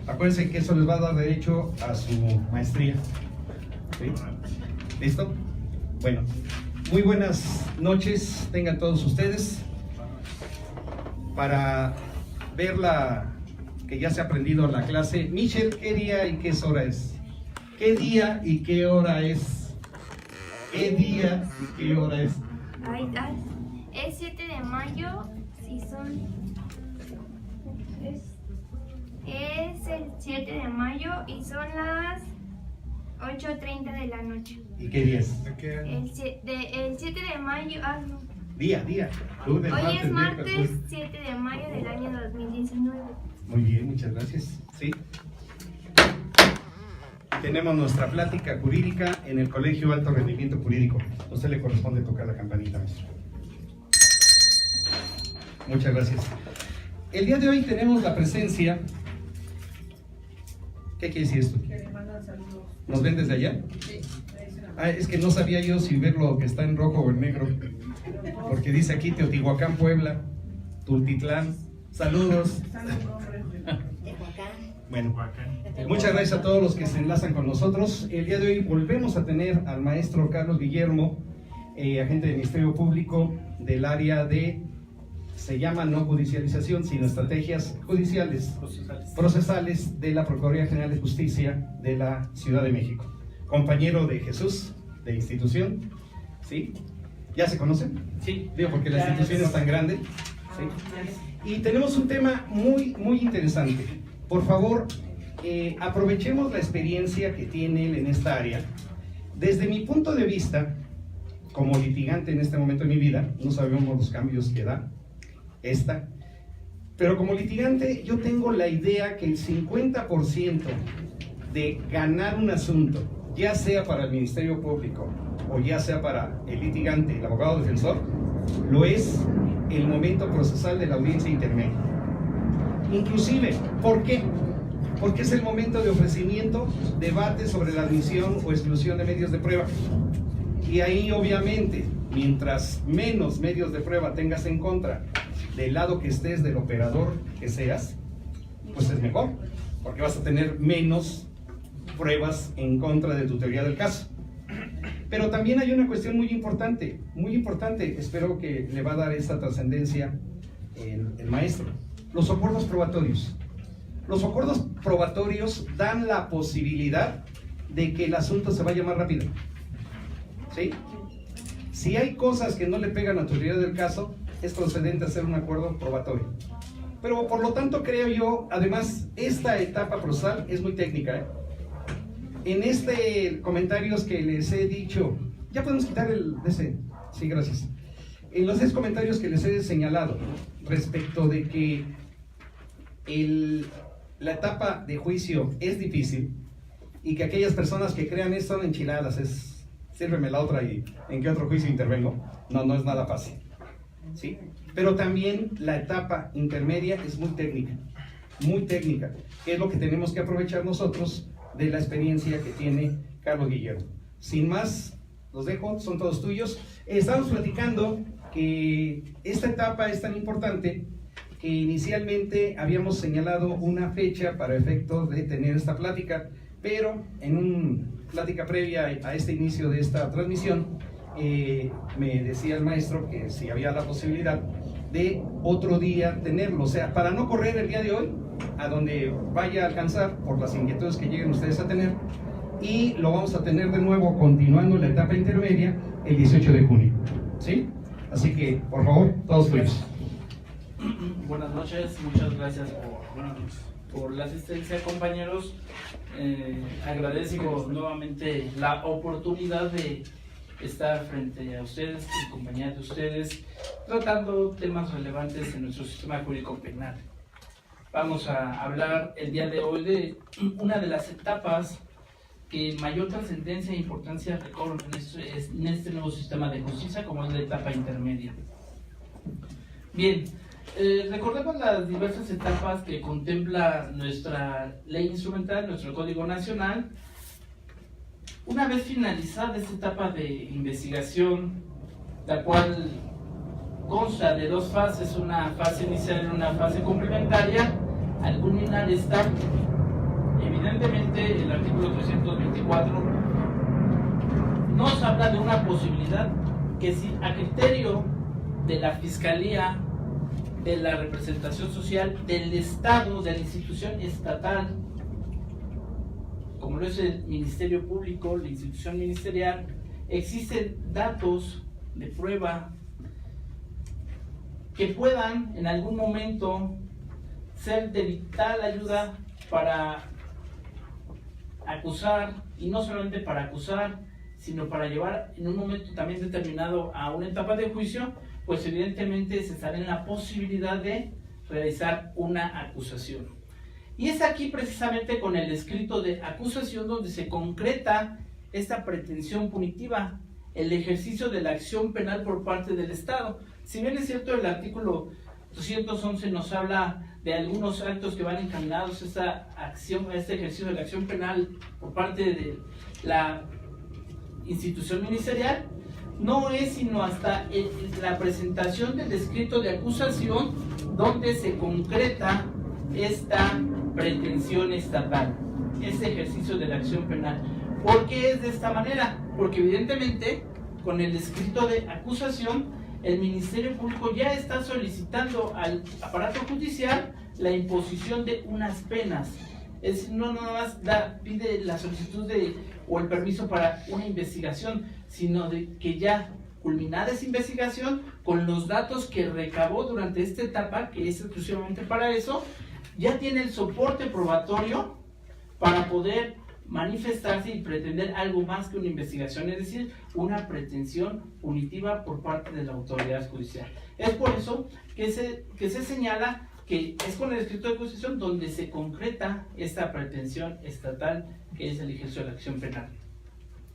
Acuérdense que eso les va a dar derecho a su maestría. ¿Sí? ¿Listo? Bueno, muy buenas noches tengan todos ustedes. Para ver que ya se ha aprendido la clase. Michelle, ¿qué día y qué hora es? ¿Qué día y qué hora es? ¿Qué día y qué hora es? Es 7 de mayo y es el 7 de mayo y son las 8:30 de la noche. ¿Y qué día es? El 7 de mayo, no. Día. Lunes, Hoy es martes miércoles. 7 de mayo del año 2019. Muy bien, muchas gracias. Sí. Tenemos nuestra plática jurídica en el Colegio Alto Rendimiento Jurídico. A usted le corresponde tocar la campanita, maestro. Muchas gracias. El día de hoy tenemos la presencia. ¿Qué quiere decir esto? ¿Nos ven desde allá? Sí. Es que no sabía yo si ver lo que está en rojo o en negro. Porque dice aquí Teotihuacán, Puebla, Tultitlán. Saludos. Bueno, muchas gracias a todos los que se enlazan con nosotros. El día de hoy volvemos a tener al maestro Carlos Guillermo, agente del Ministerio Público del área de, se llama no judicialización, sino estrategias judiciales, procesales de la Procuraduría General de Justicia de la Ciudad de México. Compañero de Jesús, de institución, ¿sí? ¿Ya se conocen? Sí. Digo, porque la institución es tan grande. ¿Sí? Y tenemos un tema muy interesante. Por favor, aprovechemos la experiencia que tiene él en esta área. Desde mi punto de vista, como litigante en este momento de mi vida, no sabemos los cambios que da esta, pero como litigante yo tengo la idea que el 50% de ganar un asunto, ya sea para el Ministerio Público o ya sea para el litigante, el abogado defensor, lo es el momento procesal de la audiencia intermedia. Inclusive, ¿por qué? Porque es el momento de ofrecimiento, debate sobre la admisión o exclusión de medios de prueba. Y ahí obviamente, mientras menos medios de prueba tengas en contra del lado que estés, del operador que seas, pues es mejor, porque vas a tener menos pruebas en contra de tu teoría del caso. Pero también hay una cuestión muy importante, espero que le va a dar esa trascendencia el maestro. Los acuerdos probatorios. Los acuerdos probatorios dan la posibilidad de que el asunto se vaya más rápido. ¿Sí? Si hay cosas que no le pegan a tu teoría del caso, es procedente hacer un acuerdo probatorio. Pero por lo tanto creo yo, además, esta etapa procesal es muy técnica, ¿eh? En comentarios que les he dicho, ya podemos quitar ese, sí, gracias. En los 6 comentarios que les he señalado respecto de que la etapa de juicio es difícil y que aquellas personas que crean esto son enchiladas, sírveme la otra y en qué otro juicio intervengo. No es nada fácil, ¿sí? Pero también la etapa intermedia es muy técnica, que es lo que tenemos que aprovechar nosotros de la experiencia que tiene Carlos Guillermo. Sin más, los dejo, son todos tuyos. Estamos platicando que esta etapa es tan importante que inicialmente habíamos señalado una fecha para efectos de tener esta plática, pero en una plática previa a este inicio de esta transmisión, me decía el maestro que si había la posibilidad de otro día tenerlo, o sea, para no correr el día de hoy a donde vaya a alcanzar por las inquietudes que lleguen ustedes a tener, y lo vamos a tener de nuevo continuando la etapa intermedia el 18 de junio, ¿sí? Así que, por favor, todos tuyos. Buenas noches, muchas gracias por la asistencia, compañeros. Agradezco nuevamente la oportunidad de estar frente a ustedes, en compañía de ustedes, tratando temas relevantes en nuestro sistema jurídico penal. Vamos a hablar el día de hoy de una de las etapas que mayor trascendencia e importancia recobran en este nuevo sistema de justicia, como es la etapa intermedia. Bien, recordemos las diversas etapas que contempla nuestra ley instrumental, nuestro Código Nacional. Una vez finalizada esta etapa de investigación, la cual consta de 2 fases, una fase inicial y una fase complementaria, al culminar esta, Evidentemente, el artículo 324 nos habla de una posibilidad que si a criterio de la Fiscalía, de la representación social, del Estado, de la institución estatal, como lo es el Ministerio Público, la institución ministerial, existen datos de prueba que puedan en algún momento ser de vital ayuda para acusar, y no solamente para acusar, sino para llevar en un momento también determinado a una etapa de juicio, pues evidentemente se estará en la posibilidad de realizar una acusación. Y es aquí precisamente con el escrito de acusación donde se concreta esta pretensión punitiva, el ejercicio de la acción penal por parte del Estado. Si bien es cierto, el artículo 211 nos habla de algunos actos que van encaminados a esta acción, a este ejercicio de la acción penal por parte de la institución ministerial, no es sino hasta la presentación del escrito de acusación donde se concreta esta pretensión estatal, este ejercicio de la acción penal. ¿Por qué es de esta manera? Porque evidentemente con el escrito de acusación el Ministerio Público ya está solicitando al aparato judicial la imposición de unas penas. Es decir, no nada más pide la solicitud o el permiso para una investigación, sino de que ya culminada esa investigación, con los datos que recabó durante esta etapa, que es exclusivamente para eso, ya tiene el soporte probatorio para poder manifestarse y pretender algo más que una investigación, es decir, una pretensión punitiva por parte de la autoridad judicial. Es por eso que se señala que es con el escrito de acusación donde se concreta esta pretensión estatal, que es el ejercicio de la acción penal.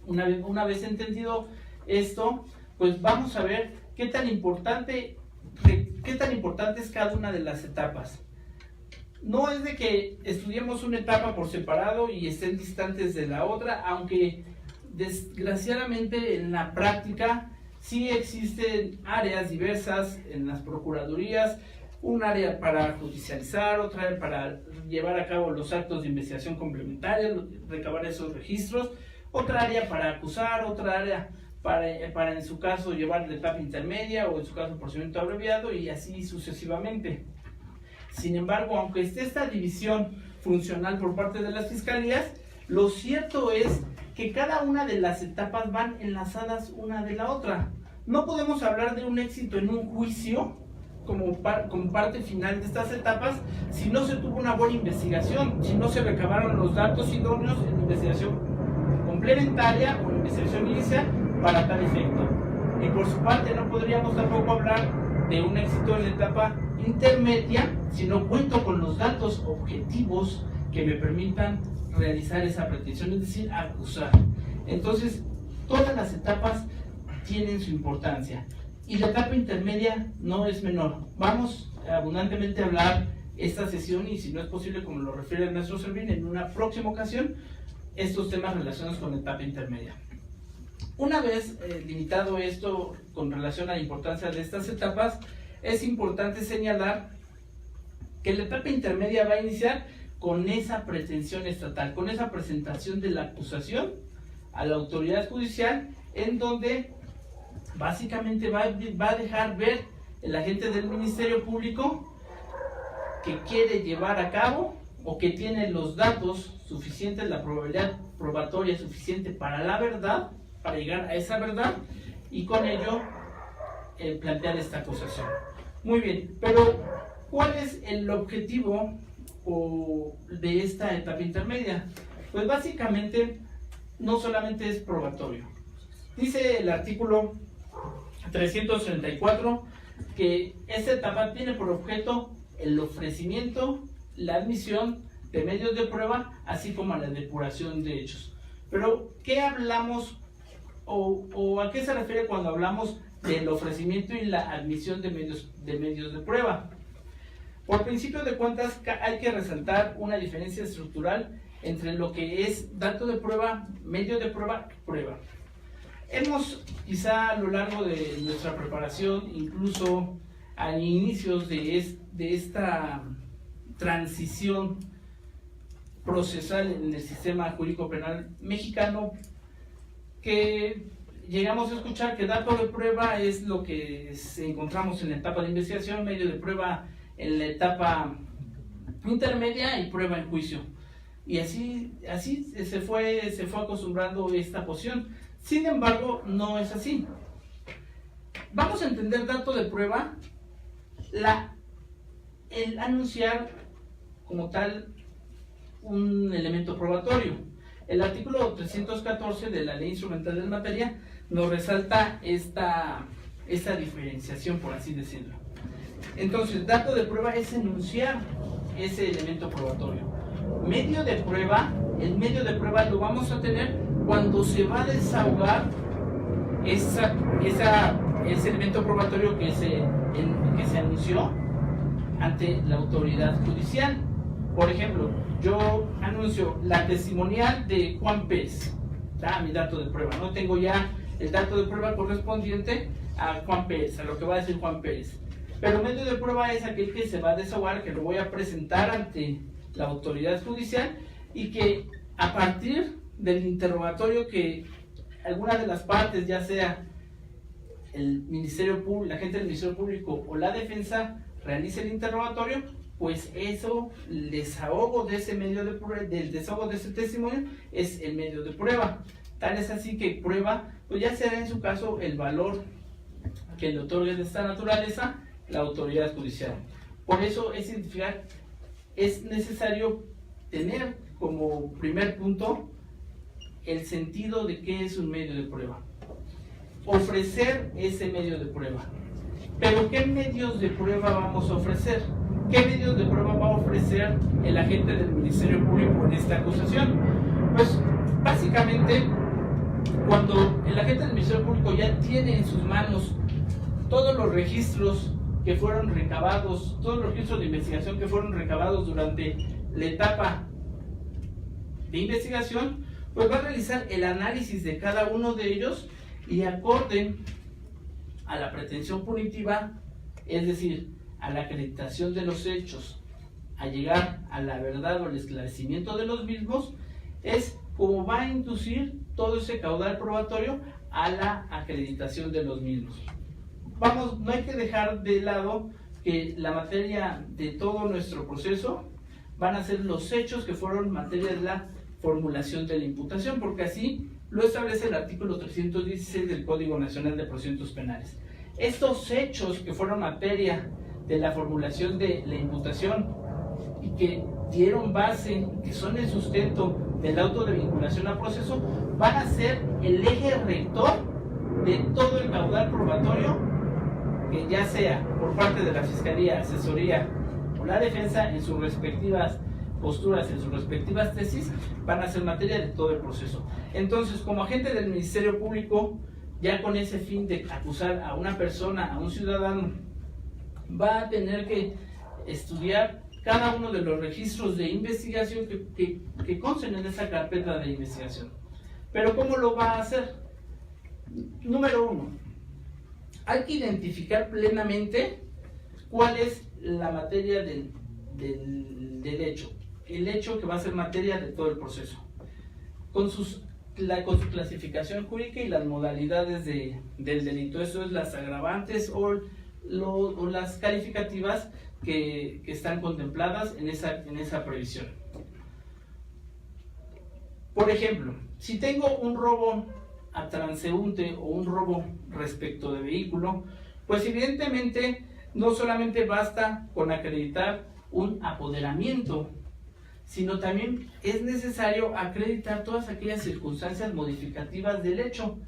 Una vez entendido esto, pues vamos a ver qué tan importante es cada una de las etapas. No es de que estudiemos una etapa por separado y estén distantes de la otra, aunque desgraciadamente en la práctica sí existen áreas diversas en las procuradurías, un área para judicializar, otra área para llevar a cabo los actos de investigación complementaria, recabar esos registros, otra área para acusar, otra área para en su caso llevar la etapa intermedia o en su caso procedimiento abreviado y así sucesivamente. Sin embargo, aunque esté esta división funcional por parte de las fiscalías, lo cierto es que cada una de las etapas van enlazadas una de la otra. No podemos hablar de un éxito en un juicio como parte final de estas etapas si no se tuvo una buena investigación, si no se recabaron los datos idóneos en investigación complementaria o en investigación inicial para tal efecto. Y por su parte no podríamos tampoco hablar de un éxito en la etapa intermedia si no cuento con los datos objetivos que me permitan realizar esa pretensión, es decir, acusar. Entonces, todas las etapas tienen su importancia y la etapa intermedia no es menor. Vamos abundantemente a hablar esta sesión y si no es posible, como lo refiere el maestro Servín, en una próxima ocasión, estos temas relacionados con la etapa intermedia. Una vez limitado esto con relación a la importancia de estas etapas, es importante señalar que la etapa intermedia va a iniciar con esa pretensión estatal, con esa presentación de la acusación a la autoridad judicial, en donde básicamente va a dejar ver el agente del Ministerio Público que quiere llevar a cabo o que tiene los datos suficientes, la probabilidad probatoria suficiente para la verdad, para llegar a esa verdad y con ello plantear esta acusación. Muy bien, pero ¿cuál es el objetivo de esta etapa intermedia? Pues básicamente no solamente es probatorio. Dice el artículo 334 que esta etapa tiene por objeto el ofrecimiento, la admisión de medios de prueba, así como la depuración de hechos. Pero, ¿qué hablamos o a qué se refiere cuando hablamos del ofrecimiento y la admisión de medios de prueba? Por principio de cuentas, hay que resaltar una diferencia estructural entre lo que es dato de prueba, medio de prueba, prueba. Hemos, quizá a lo largo de nuestra preparación, incluso a inicios de esta transición procesal en el sistema jurídico penal mexicano, que llegamos a escuchar que dato de prueba es lo que encontramos en la etapa de investigación, medio de prueba en la etapa intermedia y prueba en juicio. Y así se fue acostumbrando esta posición. Sin embargo, no es así. Vamos a entender dato de prueba, el anunciar como tal un elemento probatorio. El artículo 314 de la Ley Instrumental de Materia nos resalta esta diferenciación, por así decirlo. Entonces, dato de prueba es enunciar ese elemento probatorio. Medio de prueba, el medio de prueba lo vamos a tener cuando se va a desahogar ese elemento probatorio que se anunció ante la autoridad judicial. Por ejemplo, yo anuncio la testimonial de Juan Pérez, mi dato de prueba. No tengo ya el dato de prueba correspondiente a Juan Pérez, a lo que va a decir Juan Pérez. Pero medio de prueba es aquel que se va a desahogar, que lo voy a presentar ante la autoridad judicial y que a partir del interrogatorio que alguna de las partes, ya sea el Ministerio Público, la gente del Ministerio Público o la defensa, realice el interrogatorio, pues eso, el desahogo de ese medio de prueba, del desahogo de ese testimonio, es el medio de prueba. Tal es así que prueba, pues ya será en su caso el valor que le otorgue de esta naturaleza la autoridad judicial. Por eso es necesario tener como primer punto el sentido de qué es un medio de prueba. Ofrecer ese medio de prueba. Pero ¿qué medios de prueba vamos a ofrecer? ¿Qué medios de prueba va a ofrecer el agente del Ministerio Público en esta acusación? Pues básicamente, cuando el agente del Ministerio Público ya tiene en sus manos todos los registros que fueron recabados, todos los registros de investigación que fueron recabados durante la etapa de investigación, pues va a realizar el análisis de cada uno de ellos y acorde a la pretensión punitiva, es decir, a la acreditación de los hechos, a llegar a la verdad o el esclarecimiento de los mismos, es como va a inducir todo ese caudal probatorio a la acreditación de los mismos. Vamos, no hay que dejar de lado que la materia de todo nuestro proceso van a ser los hechos que fueron materia de la formulación de la imputación, porque así lo establece el artículo 316 del Código Nacional de Procedimientos Penales. Estos hechos que fueron materia de la formulación de la imputación y que dieron base, que son el sustento del auto de vinculación a proceso, van a ser el eje rector de todo el caudal probatorio, que ya sea por parte de la Fiscalía, Asesoría o la Defensa en sus respectivas posturas, en sus respectivas tesis, van a ser materia de todo el proceso. Entonces, como agente del Ministerio Público, ya con ese fin de acusar a una persona, a un ciudadano, va a tener que estudiar cada uno de los registros de investigación que consten en esa carpeta de investigación. Pero ¿cómo lo va a hacer? Número uno, hay que identificar plenamente cuál es la materia del hecho, el hecho que va a ser materia de todo el proceso, con su clasificación jurídica y las modalidades del delito. Eso es las agravantes o las calificativas que están contempladas en esa previsión. Por ejemplo, si tengo un robo a transeúnte o un robo respecto de vehículo, pues evidentemente no solamente basta con acreditar un apoderamiento, sino también es necesario acreditar todas aquellas circunstancias modificativas del hecho.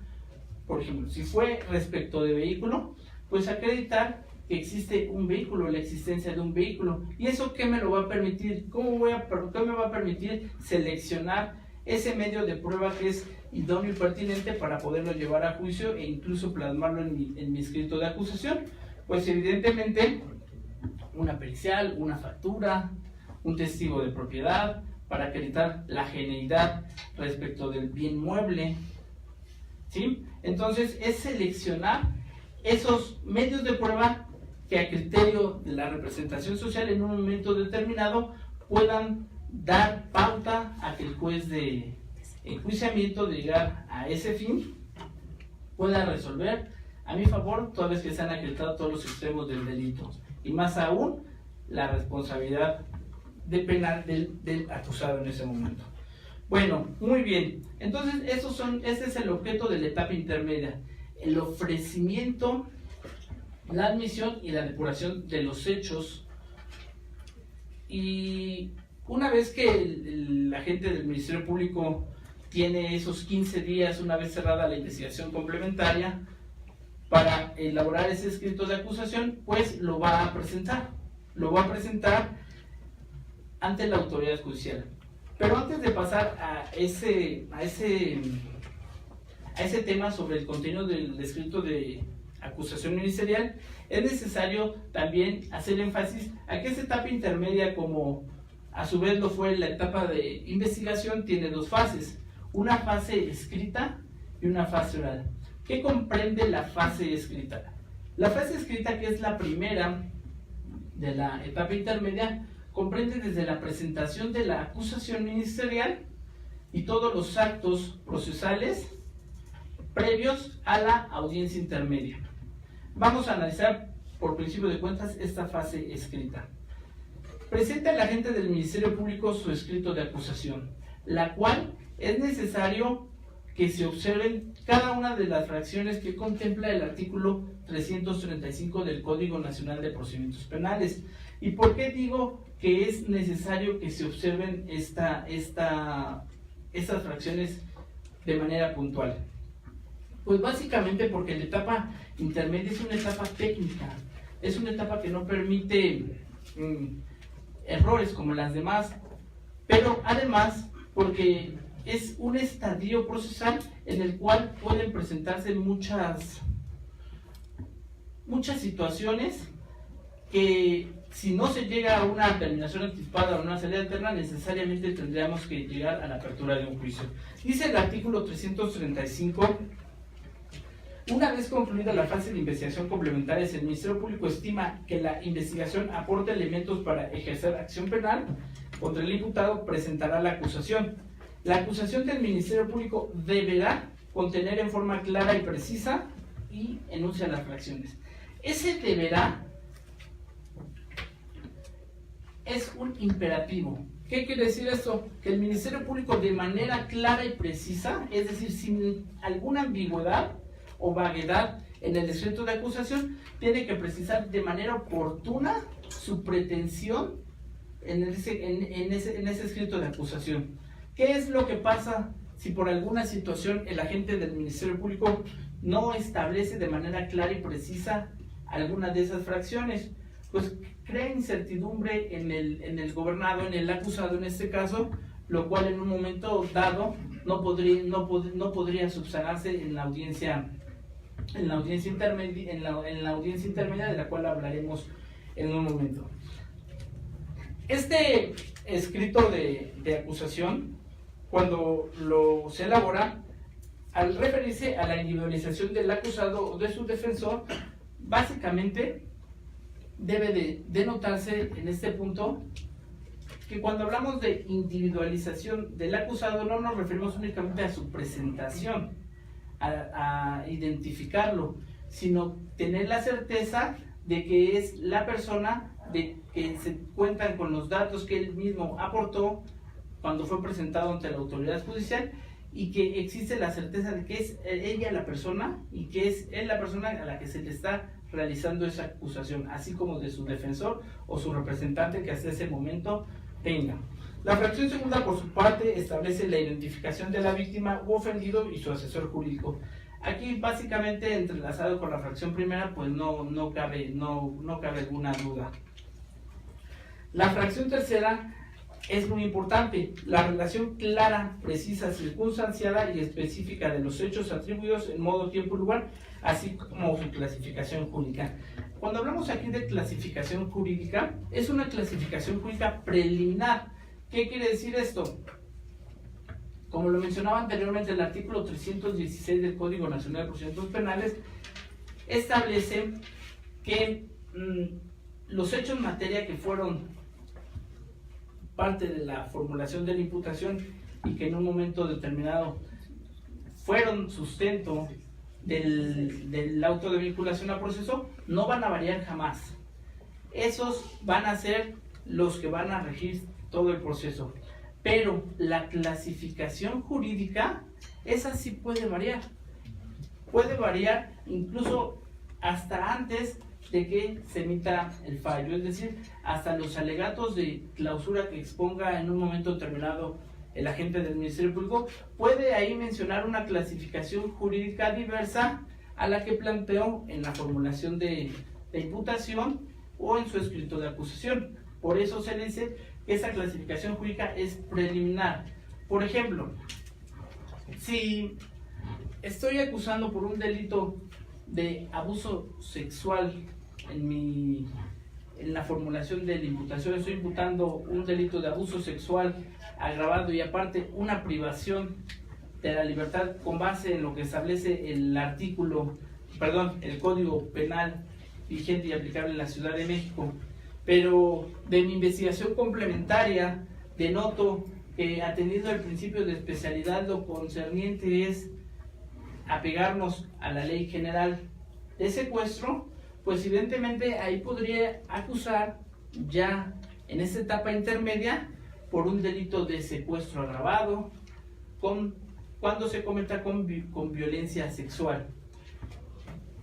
Por ejemplo, si fue respecto de vehículo, pues acreditar que existe un vehículo, la existencia de un vehículo. ¿Y eso qué me lo va a permitir? ¿Qué me va a permitir seleccionar ese medio de prueba que es idóneo y pertinente para poderlo llevar a juicio e incluso plasmarlo en mi escrito de acusación? Pues evidentemente una pericial, una factura, un testigo de propiedad, para acreditar la genuinidad respecto del bien mueble, ¿sí? Entonces es seleccionar esos medios de prueba que a criterio de la representación social en un momento determinado puedan dar pauta a que el juez de enjuiciamiento, de llegar a ese fin, pueda resolver a mi favor, toda vez que se han acreditado todos los extremos del delito, y más aún la responsabilidad de penal del acusado en ese momento. Bueno, muy bien, entonces ese es el objeto de la etapa intermedia, el ofrecimiento, la admisión y la depuración de los hechos. Y una vez que el agente del Ministerio Público tiene esos 15 días, una vez cerrada la investigación complementaria, para elaborar ese escrito de acusación, pues lo va a presentar ante la autoridad judicial. Pero antes de pasar a ese tema sobre el contenido del escrito de acusación ministerial, es necesario también hacer énfasis a que esta etapa intermedia, como a su vez lo fue la etapa de investigación, tiene dos fases, una fase escrita y una fase oral. ¿Qué comprende la fase escrita? La fase escrita, que es la primera de la etapa intermedia, comprende desde la presentación de la acusación ministerial y todos los actos procesales previos a la audiencia intermedia. Vamos a analizar por principio de cuentas esta fase escrita. Presenta el agente del Ministerio Público su escrito de acusación, la cual es necesario que se observen cada una de las fracciones que contempla el artículo 335 del Código Nacional de Procedimientos Penales. ¿Y por qué digo que es necesario que se observen estas fracciones de manera puntual? Pues básicamente porque la etapa intermedia es una etapa técnica, es una etapa que no permite errores como las demás, pero además porque es un estadio procesal en el cual pueden presentarse muchas situaciones que, si no se llega a una terminación anticipada o una salida alterna, necesariamente tendríamos que llegar a la apertura de un juicio. Dice el artículo 335: una vez concluida la fase de investigación complementaria, si el Ministerio Público estima que la investigación aporta elementos para ejercer acción penal contra el imputado, presentará la acusación. La acusación del Ministerio Público deberá contener en forma clara y precisa y enuncia las fracciones. Ese deberá es un imperativo. ¿Qué quiere decir esto? Que el Ministerio Público, de manera clara y precisa, es decir, sin alguna ambigüedad o vaguedad en el escrito de acusación, tiene que precisar de manera oportuna su pretensión en ese escrito de acusación. ¿Qué es lo que pasa si por alguna situación el agente del Ministerio Público no establece de manera clara y precisa alguna de esas fracciones? Pues crea incertidumbre en el gobernado, en el acusado en este caso, lo cual en un momento dado no podría subsanarse en la audiencia intermedia, de la cual hablaremos en un momento. Este escrito de acusación, cuando se elabora, al referirse a la individualización del acusado o de su defensor, básicamente debe de denotarse en este punto que cuando hablamos de individualización del acusado no nos referimos únicamente a su presentación, a identificarlo, sino tener la certeza de que es la persona, de que se cuentan con los datos que él mismo aportó cuando fue presentado ante la autoridad judicial, y que existe la certeza de que es ella la persona y que es él la persona a la que se le está realizando esa acusación, así como de su defensor o su representante que hasta ese momento tenga. La fracción segunda, por su parte, establece la identificación de la víctima u ofendido y su asesor jurídico. Aquí básicamente entrelazado con la fracción primera, pues no cabe alguna duda. La fracción tercera es muy importante: la relación clara, precisa, circunstanciada y específica de los hechos atribuidos en modo, tiempo y lugar, así como su clasificación jurídica. Cuando hablamos aquí de clasificación jurídica, es una clasificación jurídica preliminar. ¿Qué quiere decir esto? Como lo mencionaba anteriormente, el artículo 316 del Código Nacional de Procedimientos Penales establece que los hechos en materia que fueron parte de la formulación de la imputación y que en un momento determinado fueron sustento del auto de vinculación a proceso, no van a variar jamás. Esos van a ser los que van a regir todo el proceso. Pero la clasificación jurídica, esa sí puede variar. Puede variar incluso hasta antes de que se emita el fallo, es decir, hasta los alegatos de clausura que exponga en un momento determinado el agente del Ministerio Público, puede ahí mencionar una clasificación jurídica diversa a la que planteó en la formulación de imputación o en su escrito de acusación. Por eso se le dice que esa clasificación jurídica es preliminar. Por ejemplo, si estoy acusando por un delito de abuso sexual en la formulación de la imputación, estoy imputando un delito de abuso sexual agravado y aparte una privación de la libertad con base en lo que establece el Código Penal vigente y aplicable en la Ciudad de México. Pero de mi investigación complementaria denoto que, atendiendo al principio de especialidad, lo concerniente es apegarnos a la ley general de secuestro, pues evidentemente ahí podría acusar ya en esta etapa intermedia por un delito de secuestro agravado cuando se cometa con violencia sexual,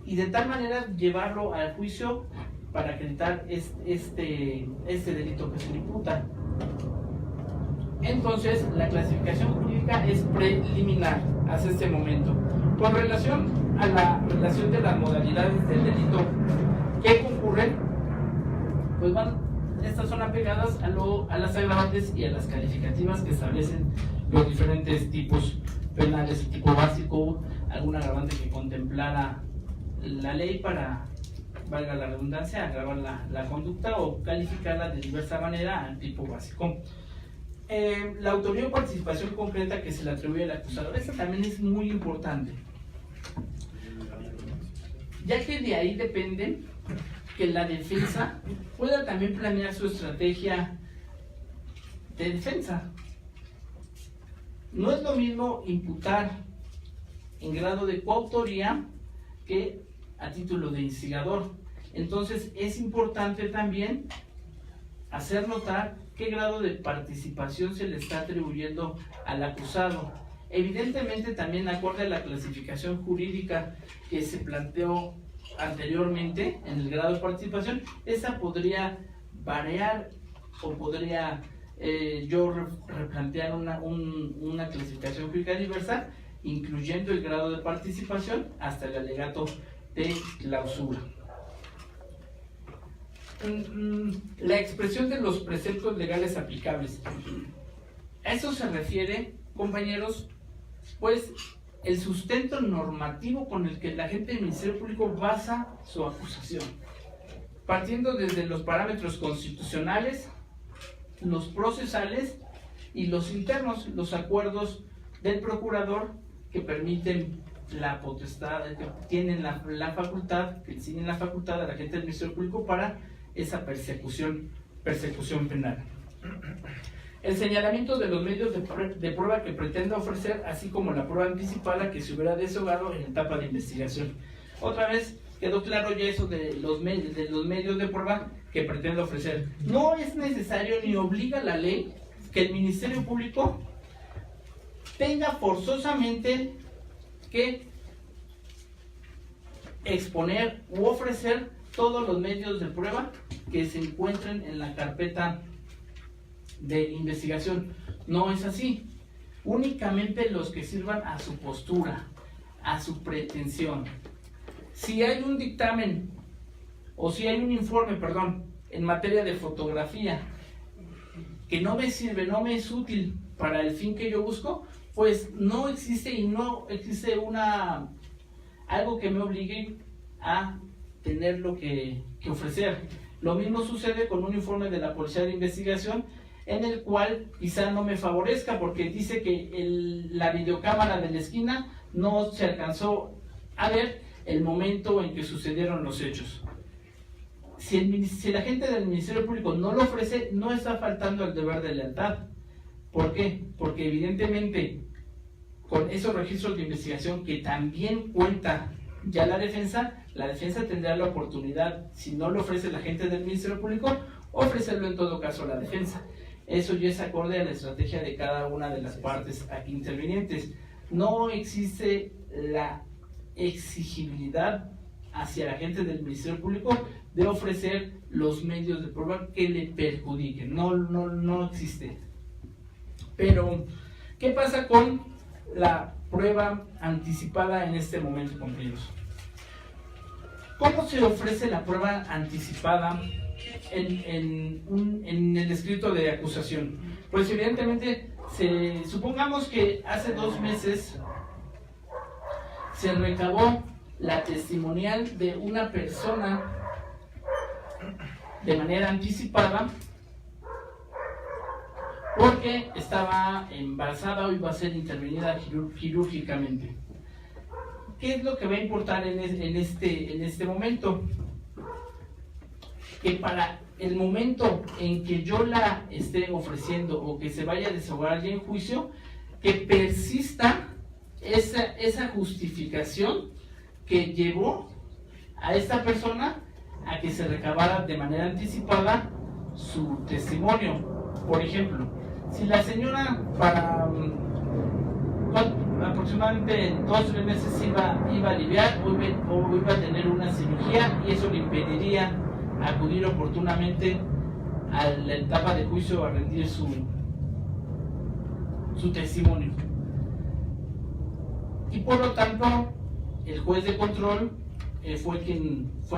y de tal manera llevarlo al juicio para acreditar este delito que se le imputa. Entonces, la clasificación jurídica es preliminar hasta este momento. Con relación a la relación de las modalidades del delito que concurren, pues estas son apegadas a las agravantes y a las calificativas que establecen los diferentes tipos penales, tipo básico, algún agravante que contemplara la ley para, valga la redundancia, agravar la conducta o calificarla de diversa manera al tipo básico. La autoría o participación concreta que se le atribuye al acusador, esta también es muy importante, ya que de ahí depende que la defensa pueda también planear su estrategia de defensa. No es lo mismo imputar en grado de coautoría que a título de instigador. Entonces es importante también hacer notar qué grado de participación se le está atribuyendo al acusado. Evidentemente también acorde a la clasificación jurídica que se planteó anteriormente en el grado de participación, esa podría variar o podría yo replantear una clasificación jurídica diversa, incluyendo el grado de participación hasta el alegato de clausura. La expresión de los preceptos legales aplicables. A eso se refiere, compañeros, pues el sustento normativo con el que el agente del Ministerio Público basa su acusación, partiendo desde los parámetros constitucionales, los procesales y los internos, los acuerdos del procurador que permiten la potestad, que tienen la facultad, que siguen la facultad al agente del Ministerio Público para esa persecución penal. El señalamiento de los medios de prueba que pretenda ofrecer, así como la prueba anticipada que se hubiera desahogado en etapa de investigación. Otra vez quedó claro ya eso de los medios de prueba que pretende ofrecer. No es necesario ni obliga la ley que el Ministerio Público tenga forzosamente que exponer u ofrecer todos los medios de prueba que se encuentren en la carpeta de investigación. No es así. Únicamente los que sirvan a su postura, a su pretensión. Si hay un dictamen o si hay un informe, en materia de fotografía que no me sirve, no me es útil para el fin que yo busco, pues no existe algo que me obligue a tener lo que ofrecer. Lo mismo sucede con un informe de la Policía de Investigación en el cual quizá no me favorezca porque dice que la videocámara de la esquina no se alcanzó a ver el momento en que sucedieron los hechos. si el agente del Ministerio Público no lo ofrece, no está faltando al deber de lealtad. ¿Por qué? Porque evidentemente con esos registros de investigación que también cuenta ya la defensa tendrá la oportunidad, si no lo ofrece el agente del Ministerio Público, ofrecerlo en todo caso a la defensa. Eso ya es acorde a la estrategia de cada una de las partes aquí intervinientes. No existe la exigibilidad hacia el agente del Ministerio Público de ofrecer los medios de prueba que le perjudiquen. No existe. Pero, ¿qué pasa con la prueba anticipada en este momento, compañeros? ¿Cómo se ofrece la prueba anticipada en el escrito de acusación? Pues evidentemente, supongamos que hace 2 meses se recabó la testimonial de una persona de manera anticipada porque estaba embarazada o iba a ser intervenida quirúrgicamente. ¿Qué es lo que va a importar en este momento? Que para el momento en que yo la esté ofreciendo o que se vaya a desahogar ya en juicio, que persista esa justificación que llevó a esta persona a que se recabara de manera anticipada su testimonio. Por ejemplo, si la señora para aproximadamente 2-3 meses iba a aliviar o iba a tener una cirugía y eso le impediría acudir oportunamente a la etapa de juicio a rendir su testimonio. Y por lo tanto, el juez de control fue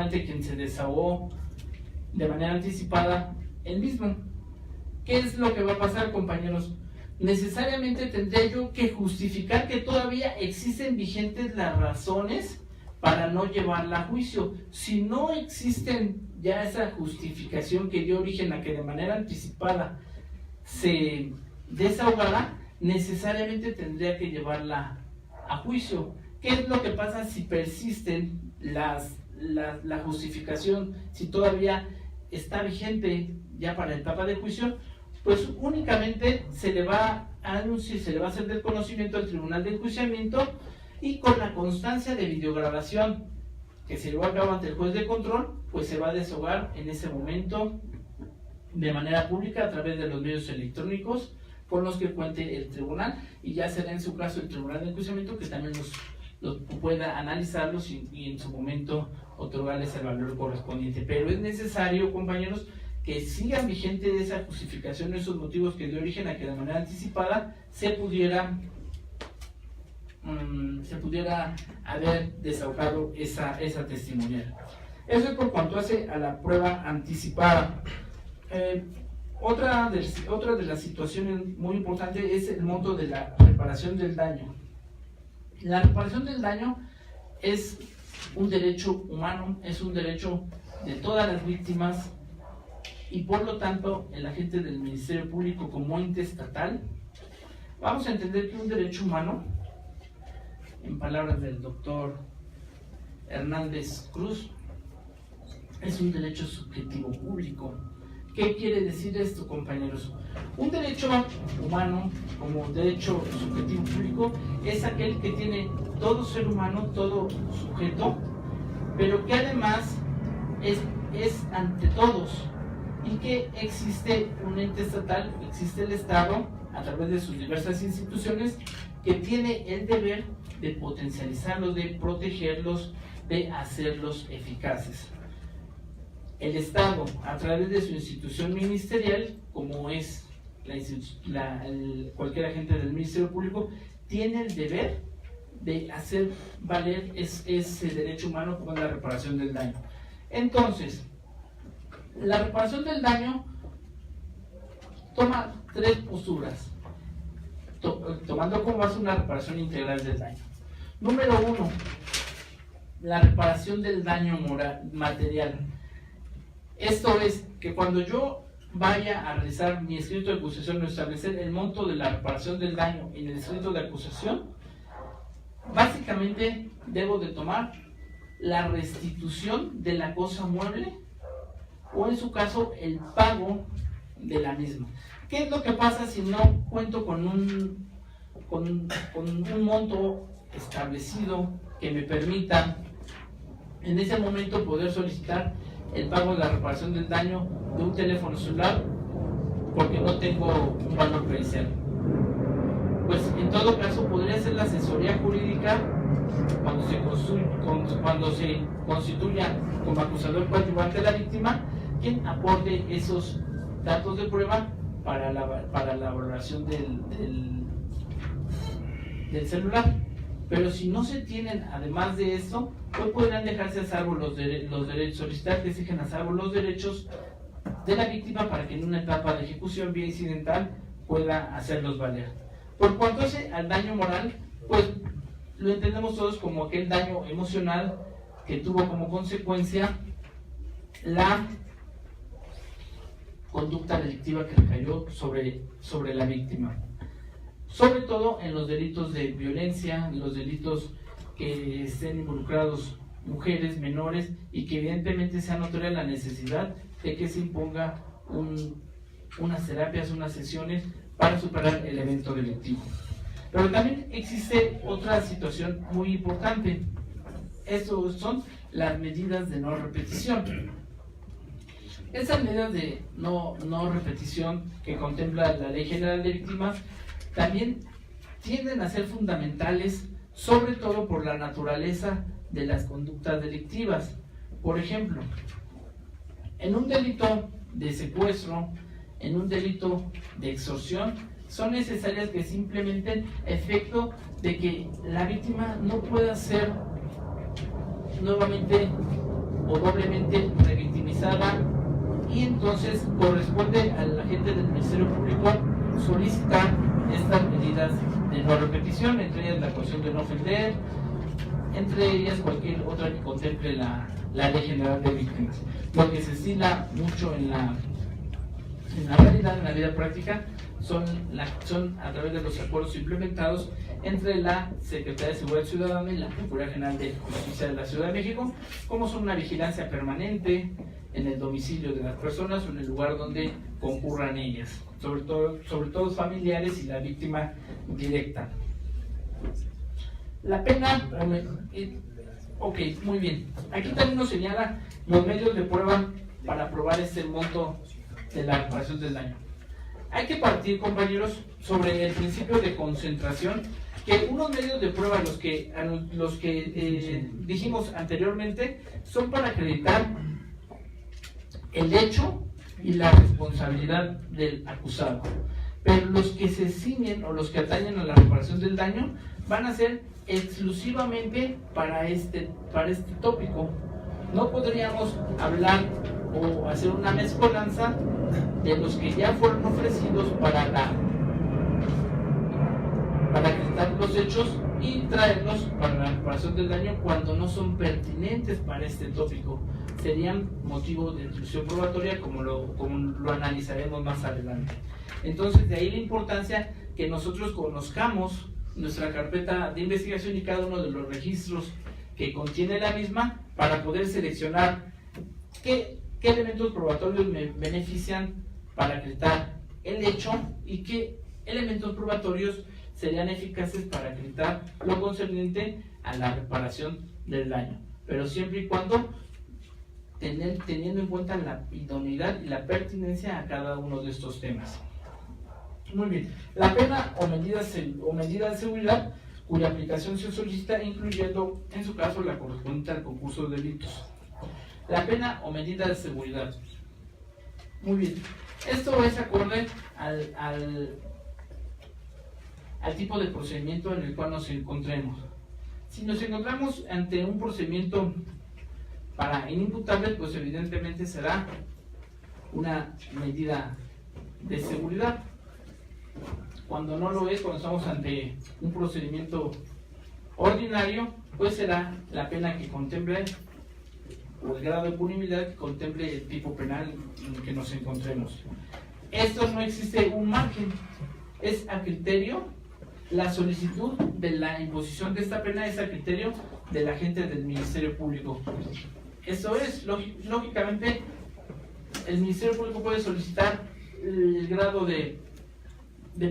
ante quien se desahogó de manera anticipada el mismo. ¿Qué es lo que va a pasar, compañeros? Necesariamente tendré yo que justificar que todavía existen vigentes las razones para no llevarla a juicio. Si no existen ya esa justificación que dio origen a que de manera anticipada se desahogara, necesariamente tendría que llevarla a juicio. ¿Qué es lo que pasa si persisten la justificación, si todavía está vigente ya para la etapa de juicio? Pues únicamente se le va a anunciar, se le va a hacer del conocimiento al Tribunal de Enjuiciamiento y con la constancia de videograbación que se llevó a cabo ante el juez de control, pues se va a desahogar en ese momento de manera pública a través de los medios electrónicos con los que cuente el tribunal, y ya será en su caso el Tribunal de Enjuiciamiento que también los pueda analizarlos y en su momento otorgarles el valor correspondiente. Pero es necesario, compañeros, que sigan vigente esa justificación, esos motivos que dio origen a que de manera anticipada se pudiera haber desahogado esa testimonial. Eso es por cuanto hace a la prueba anticipada. Otra de las situaciones muy importantes es el monto de la reparación del daño. La reparación del daño es un derecho humano, es un derecho de todas las víctimas, y por lo tanto el agente del Ministerio Público como ente estatal, vamos a entender que un derecho humano, en palabras del doctor Hernández Cruz, es un derecho subjetivo público. ¿Qué quiere decir esto, compañeros? Un derecho humano como derecho subjetivo público es aquel que tiene todo ser humano, todo sujeto, pero que además es ante todos, y que existe un ente estatal, existe el Estado, a través de sus diversas instituciones, que tiene el deber de potencializarlos, de protegerlos, de hacerlos eficaces. El Estado, a través de su institución ministerial, como es cualquier agente del Ministerio Público, tiene el deber de hacer valer ese derecho humano como la reparación del daño. Entonces, la reparación del daño toma 3 posturas, tomando como base una reparación integral del daño. Número 1, la reparación del daño material. Esto es que cuando yo vaya a realizar mi escrito de acusación o establecer el monto de la reparación del daño en el escrito de acusación, básicamente debo de tomar la restitución de la cosa mueble o en su caso el pago de la misma. ¿Qué es lo que pasa si no cuento con un monto establecido que me permita en ese momento poder solicitar el pago de la reparación del daño de un teléfono celular porque no tengo un valor pericial? Pues en todo caso podría ser la asesoría jurídica cuando se constituya como acusador coadyuvante de la víctima quien aporte esos datos de prueba para la valoración del celular. Pero si no se tienen, además de esto, pues podrán dejarse a salvo los derechos, solicitar que se dejen a salvo los derechos de la víctima para que en una etapa de ejecución vía incidental pueda hacerlos valer. Por cuanto al daño moral, pues lo entendemos todos como aquel daño emocional que tuvo como consecuencia la conducta delictiva que recayó sobre la víctima. Sobre todo en los delitos de violencia, los delitos que estén involucrados mujeres, menores, y que evidentemente sea notoria la necesidad de que se imponga unas terapias, unas sesiones para superar el evento delictivo. Pero también existe otra situación muy importante. Estas son las medidas de no repetición. Esas medidas de no repetición que contempla la Ley General de Víctimas también tienden a ser fundamentales, sobre todo por la naturaleza de las conductas delictivas. Por ejemplo, en un delito de secuestro, en un delito de extorsión, son necesarias que se implementen efecto de que la víctima no pueda ser nuevamente o doblemente revictimizada, y entonces corresponde al agente del Ministerio Público solicitar estas medidas de no repetición, entre ellas la cuestión de no ofender, entre ellas cualquier otra que contemple la Ley General de Víctimas. Lo que se estila mucho en la realidad, en la vida práctica, son a través de los acuerdos implementados entre la Secretaría de Seguridad Ciudadana y la Procuraduría General de Justicia de la Ciudad de México, como son una vigilancia permanente en el domicilio de las personas o en el lugar donde concurran ellas, sobre todo familiares y la víctima directa. La pena, ok, muy bien. Aquí también nos señala los medios de prueba para probar este monto de la reparación del daño. Hay que partir, compañeros, sobre el principio de concentración, que unos medios de prueba, los que dijimos anteriormente, son para acreditar el hecho y la responsabilidad del acusado. Pero los que se ciñen o los que atañen a la reparación del daño van a ser exclusivamente para este tópico. No podríamos hablar o hacer una mezcolanza de los que ya fueron ofrecidos para acreditar los hechos y traerlos para la reparación del daño cuando no son pertinentes para este tópico. Serían motivo de intrusión probatoria, como lo analizaremos más adelante. Entonces, de ahí la importancia que nosotros conozcamos nuestra carpeta de investigación y cada uno de los registros que contiene la misma para poder seleccionar qué elementos probatorios me benefician para acreditar el hecho y qué elementos probatorios serían eficaces para acreditar lo concerniente a la reparación del daño, pero siempre y cuando teniendo en cuenta la idoneidad y la pertinencia a cada uno de estos temas. Muy bien, la pena o medida de seguridad cuya aplicación se solicita, incluyendo en su caso la correspondiente al concurso de delitos. La pena o medida de seguridad. Muy bien, esto es acorde al tipo de procedimiento en el cual nos encontremos. Si nos encontramos ante un procedimiento para inimputables, pues evidentemente será una medida de seguridad. Cuando no lo es, cuando estamos ante un procedimiento ordinario, pues será la pena que contemple o el grado de punibilidad que contemple el tipo penal en el que nos encontremos. Esto no existe un margen, es a criterio. La solicitud de la imposición de esta pena es a criterio del agente del Ministerio Público. Eso es, lógicamente, el Ministerio Público puede solicitar el grado de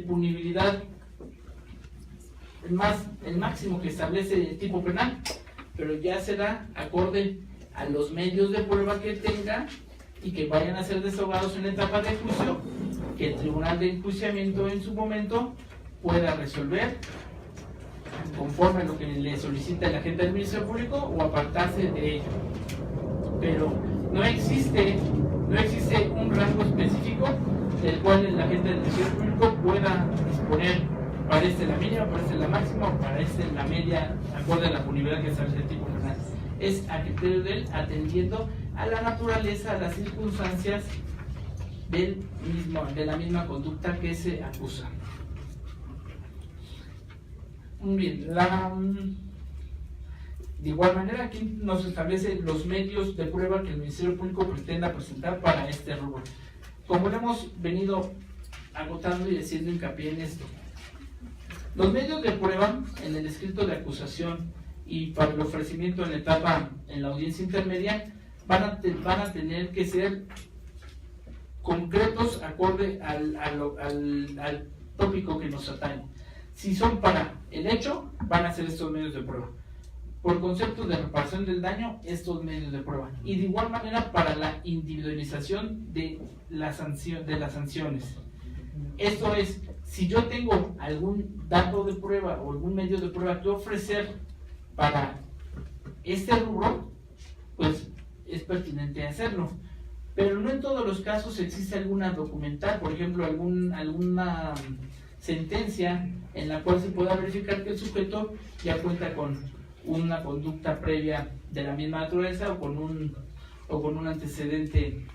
punibilidad, el máximo que establece el tipo penal, pero ya será acorde a los medios de prueba que tenga y que vayan a ser desahogados en la etapa de juicio, que el tribunal de enjuiciamiento en su momento pueda resolver conforme a lo que le solicita el agente del Ministerio Público o apartarse de ello. Pero no existe un rango específico del cual el agente del Ministerio Público pueda disponer para la mínima, para la máxima o para la media, acorde a la punibilidad que establece el tipo penal. Es a criterio de él, atendiendo a la naturaleza, a las circunstancias de la misma conducta que se acusa. Bien, de igual manera aquí nos establece los medios de prueba que el Ministerio Público pretenda presentar para este rubro. Como lo hemos venido agotando y haciendo hincapié en esto, los medios de prueba en el escrito de acusación y para el ofrecimiento en la audiencia intermedia van a tener que ser concretos acorde al tópico que nos atañe. Si son para el hecho, van a ser estos medios de prueba. Por concepto de reparación del daño, estos medios de prueba. Y de igual manera para la individualización de las sanciones. Esto es, si yo tengo algún dato de prueba o algún medio de prueba que ofrecer para este rubro, pues es pertinente hacerlo. Pero no en todos los casos existe alguna documental, por ejemplo, alguna sentencia en la cual se pueda verificar que el sujeto ya cuenta con una conducta previa de la misma naturaleza o con un antecedente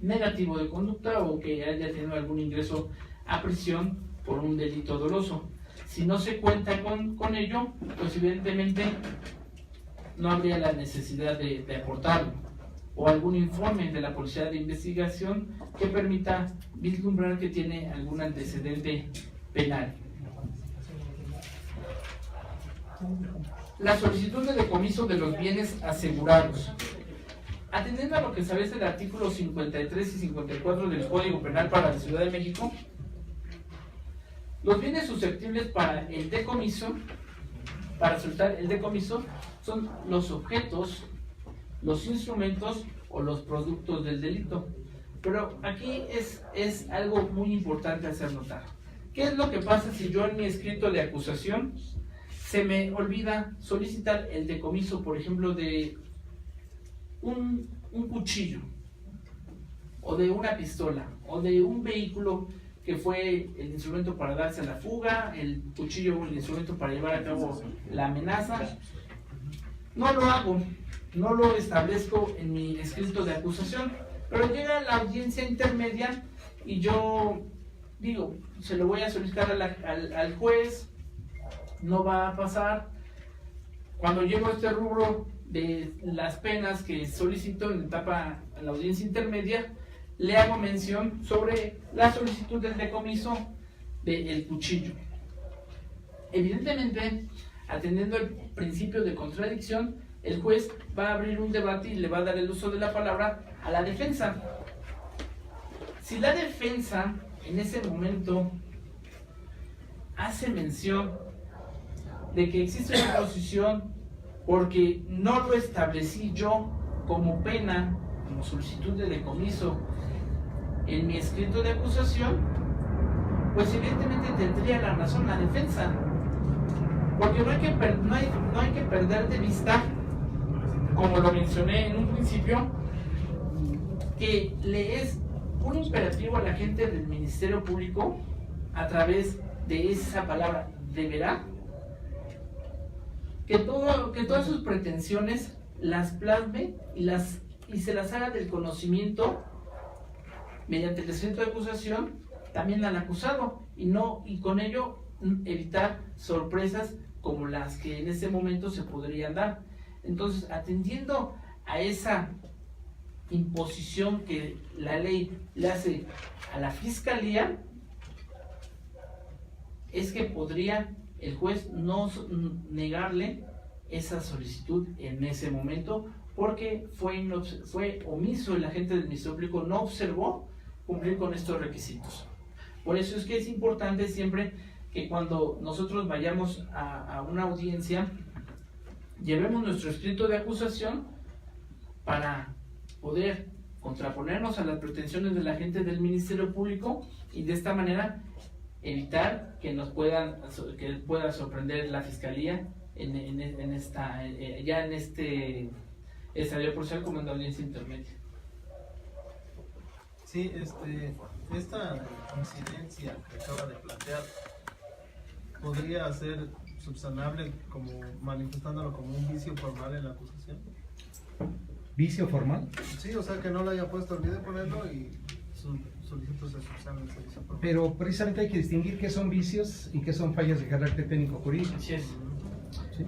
negativo de conducta o que haya tenido algún ingreso a prisión por un delito doloso. Si no se cuenta con ello, pues evidentemente no habría la necesidad de aportarlo, o algún informe de la Policía de Investigación que permita vislumbrar que tiene algún antecedente penal. La solicitud de decomiso de los bienes asegurados. Atendiendo a lo que establece el artículo 53 y 54 del Código Penal para la Ciudad de México, los bienes susceptibles para el decomiso, para solicitar el decomiso, son los objetos, los instrumentos o los productos del delito. Pero aquí es algo muy importante hacer notar. ¿Qué es lo que pasa si yo en mi escrito de acusación se me olvida solicitar el decomiso, por ejemplo, de un cuchillo, o de una pistola, o de un vehículo que fue el instrumento para darse a la fuga, el cuchillo el instrumento para llevar a cabo la amenaza? No lo hago, no lo establezco en mi escrito de acusación, pero llega la audiencia intermedia y yo digo, se lo voy a solicitar al juez, no va a pasar. Cuando llego a este rubro de las penas que solicito en la audiencia intermedia, le hago mención sobre la solicitud del decomiso del cuchillo. Evidentemente, atendiendo el principio de contradicción, el juez va a abrir un debate y le va a dar el uso de la palabra a la defensa. Si la defensa en ese momento hace mención de que existe una posición porque no lo establecí yo como pena, como solicitud de decomiso en mi escrito de acusación, pues evidentemente tendría la razón la defensa, porque no hay que perder de vista, como lo mencioné en un principio, que le es un imperativo a la gente del Ministerio Público, a través de esa palabra deberá, que todas sus pretensiones las plasme y se las haga del conocimiento mediante el escrito de acusación también al acusado, y con ello evitar sorpresas como las que en ese momento se podrían dar. Entonces, atendiendo a esa imposición que la ley le hace a la Fiscalía, es que podría el juez no negarle esa solicitud en ese momento porque fue omiso el agente del Ministerio Público, no observó cumplir con estos requisitos. Por eso es que es importante siempre que cuando nosotros vayamos a una audiencia, llevemos nuestro escrito de acusación para poder contraponernos a las pretensiones de la gente del Ministerio Público y de esta manera evitar que pueda sorprender la Fiscalía en este estadio procesal como en la audiencia intermedia. Sí, esta incidencia que acaba de plantear podría ser subsanable como manifestándolo como un vicio formal en la acusación. ¿Vicio formal? Sí, o sea que no lo haya puesto, olvide ponerlo y su solicitud se subsana el servicio formal. Pero precisamente hay que distinguir qué son vicios y qué son fallas de carácter técnico jurídico. Así es. ¿Sí?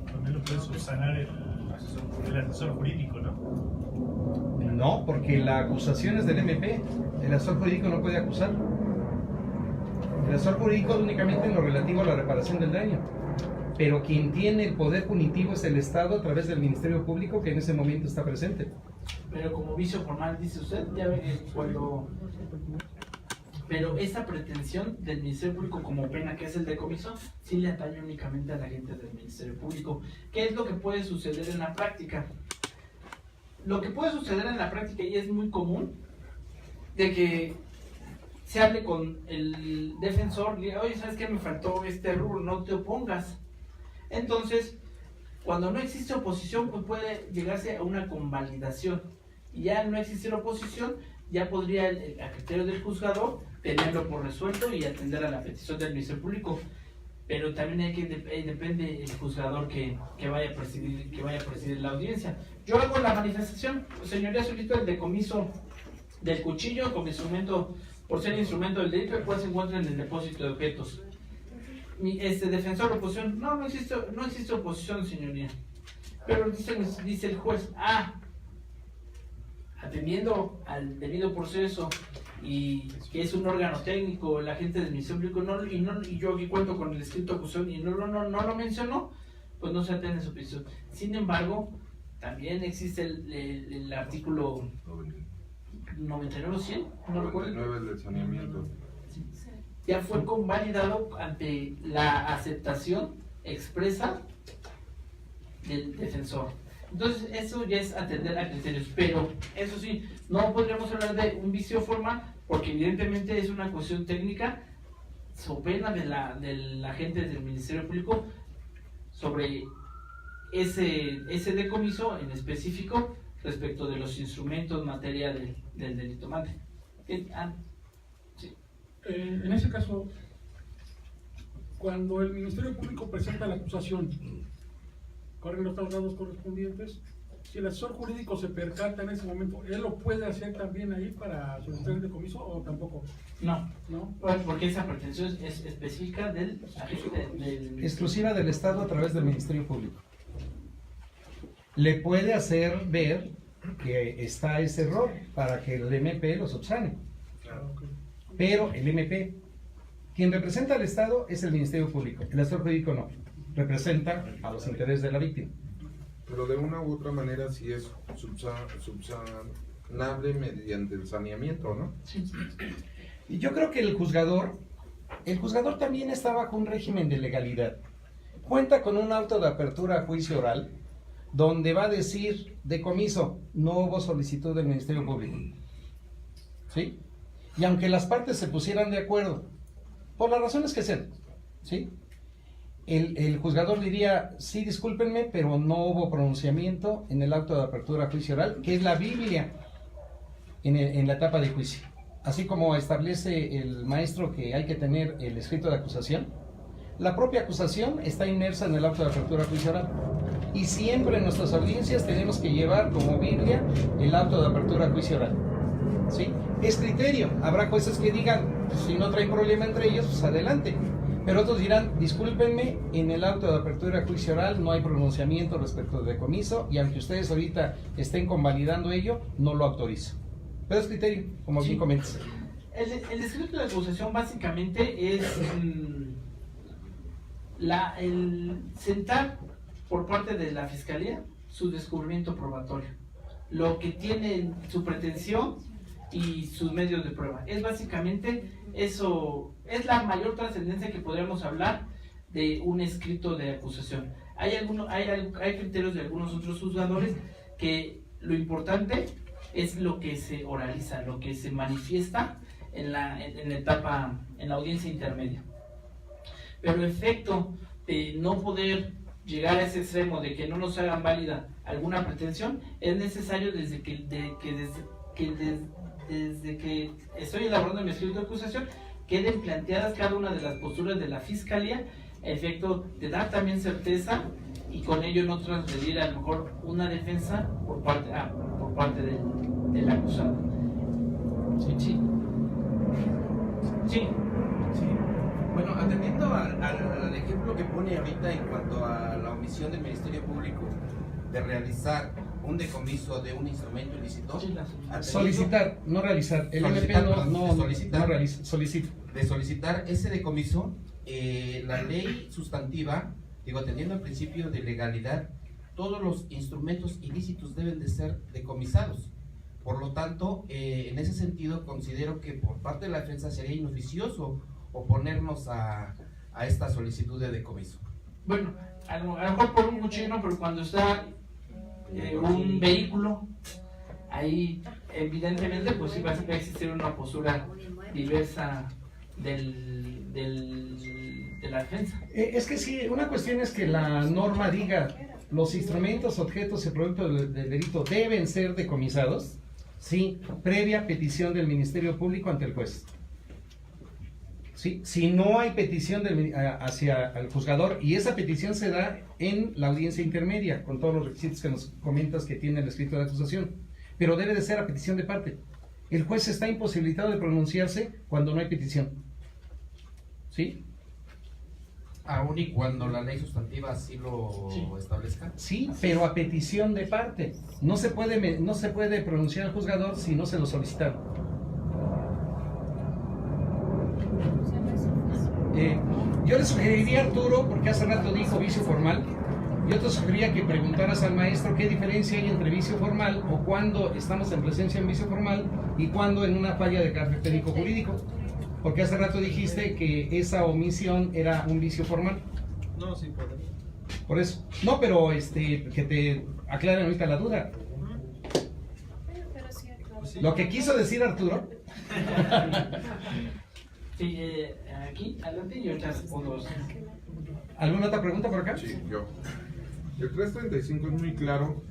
También lo puede subsanar el asesor jurídico, ¿no? No, porque la acusación es del MP. El asesor jurídico no puede acusar. El asesor jurídico es únicamente en lo relativo a la reparación del daño. Pero quien tiene el poder punitivo es el Estado a través del Ministerio Público, que en ese momento está presente. Pero como vicio formal, dice usted, ya ve que cuando... Pero esa pretensión del Ministerio Público como pena, que es el decomiso, sí le atañe únicamente a la gente del Ministerio Público. ¿Qué es lo que puede suceder en la práctica? Lo que puede suceder en la práctica, y es muy común, de que se hable con el defensor, le diga, oye, ¿sabes qué? Me faltó este rubro, no te opongas. Entonces, cuando no existe oposición, pues puede llegarse a una convalidación. Y ya no existe oposición, ya podría, a criterio del juzgador, tenerlo por resuelto y atender a la petición del Ministerio Público. Pero también depende el juzgador que vaya a presidir la audiencia. Yo hago la manifestación, señoría, solicito el decomiso del cuchillo como instrumento, por ser instrumento del delito, el cual se encuentra en el depósito de objetos. Mi defensor de oposición, no existe oposición, señoría. Pero dice el juez, atendiendo al debido proceso y que es un órgano técnico, la gente del Ministerio Público, y yo aquí cuento con el escrito de acusación y no lo mencionó, pues no se atiende su petición. Sin embargo, también existe el artículo 99 o 100, no recuerdo. 99 del saneamiento. Ya fue convalidado ante la aceptación expresa del defensor. Entonces, eso ya es atender a criterios, pero eso sí, no podríamos hablar de un vicio formal, porque evidentemente es una cuestión técnica, so pena de la gente del Ministerio Público sobre ese decomiso en específico respecto de los instrumentos materia del delito. Mande. Sí. En ese caso, cuando el Ministerio Público presenta la acusación, corren los traslados correspondientes, si el asesor jurídico se percata en ese momento, ¿él lo puede hacer también ahí para solicitar el decomiso o tampoco? No, ¿No? porque esa pretensión es específica del Exclusiva del Estado a través del Ministerio Público. Le puede hacer ver que está ese error para que el MP lo subsane. Pero el MP, quien representa al Estado es el Ministerio Público, el asesor jurídico no, representa a los intereses de la víctima. Pero de una u otra manera sí es subsanable mediante el saneamiento, ¿no? Sí. Y yo creo que el juzgador también está bajo un régimen de legalidad. Cuenta con un auto de apertura a juicio oral, donde va a decir, decomiso, no hubo solicitud del Ministerio Público. ¿Sí? Y aunque las partes se pusieran de acuerdo, por las razones que sean, ¿sí? El juzgador diría, sí, discúlpenme, pero no hubo pronunciamiento en el auto de apertura a juicio oral, que es la Biblia en la etapa de juicio. Así como establece el maestro que hay que tener el escrito de acusación, la propia acusación está inmersa en el auto de apertura a juicio oral. Y siempre en nuestras audiencias tenemos que llevar como Biblia el auto de apertura a juicio oral. ¿Sí? Es criterio. Habrá jueces que digan, pues, si no traen problema entre ellos, pues adelante. Pero otros dirán, discúlpenme, en el auto de apertura a juicio oral no hay pronunciamiento respecto de decomiso y aunque ustedes ahorita estén convalidando ello, no lo autorizo. Pero es criterio, como bien comentas. El escrito de acusación básicamente es el sentar por parte de la Fiscalía su descubrimiento probatorio, lo que tiene su pretensión y sus medios de prueba. Es básicamente eso, es la mayor trascendencia que podríamos hablar de un escrito de acusación. Hay criterios de algunos otros juzgadores que lo importante es lo que se oraliza, lo que se manifiesta en la etapa, en la audiencia intermedia. Pero el efecto de no poder llegar a ese extremo de que no nos hagan válida alguna pretensión es necesario desde que estoy elaborando mi escrito de acusación queden planteadas cada una de las posturas de la Fiscalía, a efecto de dar también certeza y con ello no transgredir a lo mejor una defensa por parte del acusado. Sí. Bueno, atendiendo al ejemplo que pone ahorita en cuanto a la omisión del Ministerio Público de realizar un decomiso de un instrumento ilícito, Solicitar, no realizar. El MP solicita. De solicitar ese decomiso, la ley sustantiva, atendiendo al principio de legalidad, todos los instrumentos ilícitos deben de ser decomisados. Por lo tanto, en ese sentido, considero que por parte de la defensa sería inoficioso oponernos a esta solicitud de decomiso. Bueno, a lo mejor por un cuchillo no, pero cuando está un vehículo, ahí evidentemente pues sí va a existir una postura diversa de la defensa. Es que sí, una cuestión es que la norma diga los instrumentos, objetos y productos del delito deben ser decomisados, sí, previa petición del Ministerio Público ante el juez. Sí, si no hay petición hacia el juzgador y esa petición se da en la audiencia intermedia con todos los requisitos que nos comentas que tiene el escrito de acusación, pero debe de ser a petición de parte. El juez está imposibilitado de pronunciarse cuando no hay petición. ¿Sí? Aún y cuando la ley sustantiva así lo establezca. Sí, pero a petición de parte. No se puede pronunciar al juzgador si no se lo solicitaron. Yo le sugeriría a Arturo, porque hace rato dijo vicio formal, yo te sugeriría que preguntaras al maestro qué diferencia hay entre vicio formal o cuando estamos en presencia de un vicio formal y cuando en una falla de carácter técnico jurídico, porque hace rato dijiste que esa omisión era un vicio formal. No, sí, podría. Por eso. No, pero que te aclaren ahorita la duda. Pues sí. Lo que quiso decir Arturo. Sí, aquí, adelante y ahorita respondo. ¿Alguna otra pregunta por acá? Sí, yo. El 335 es muy claro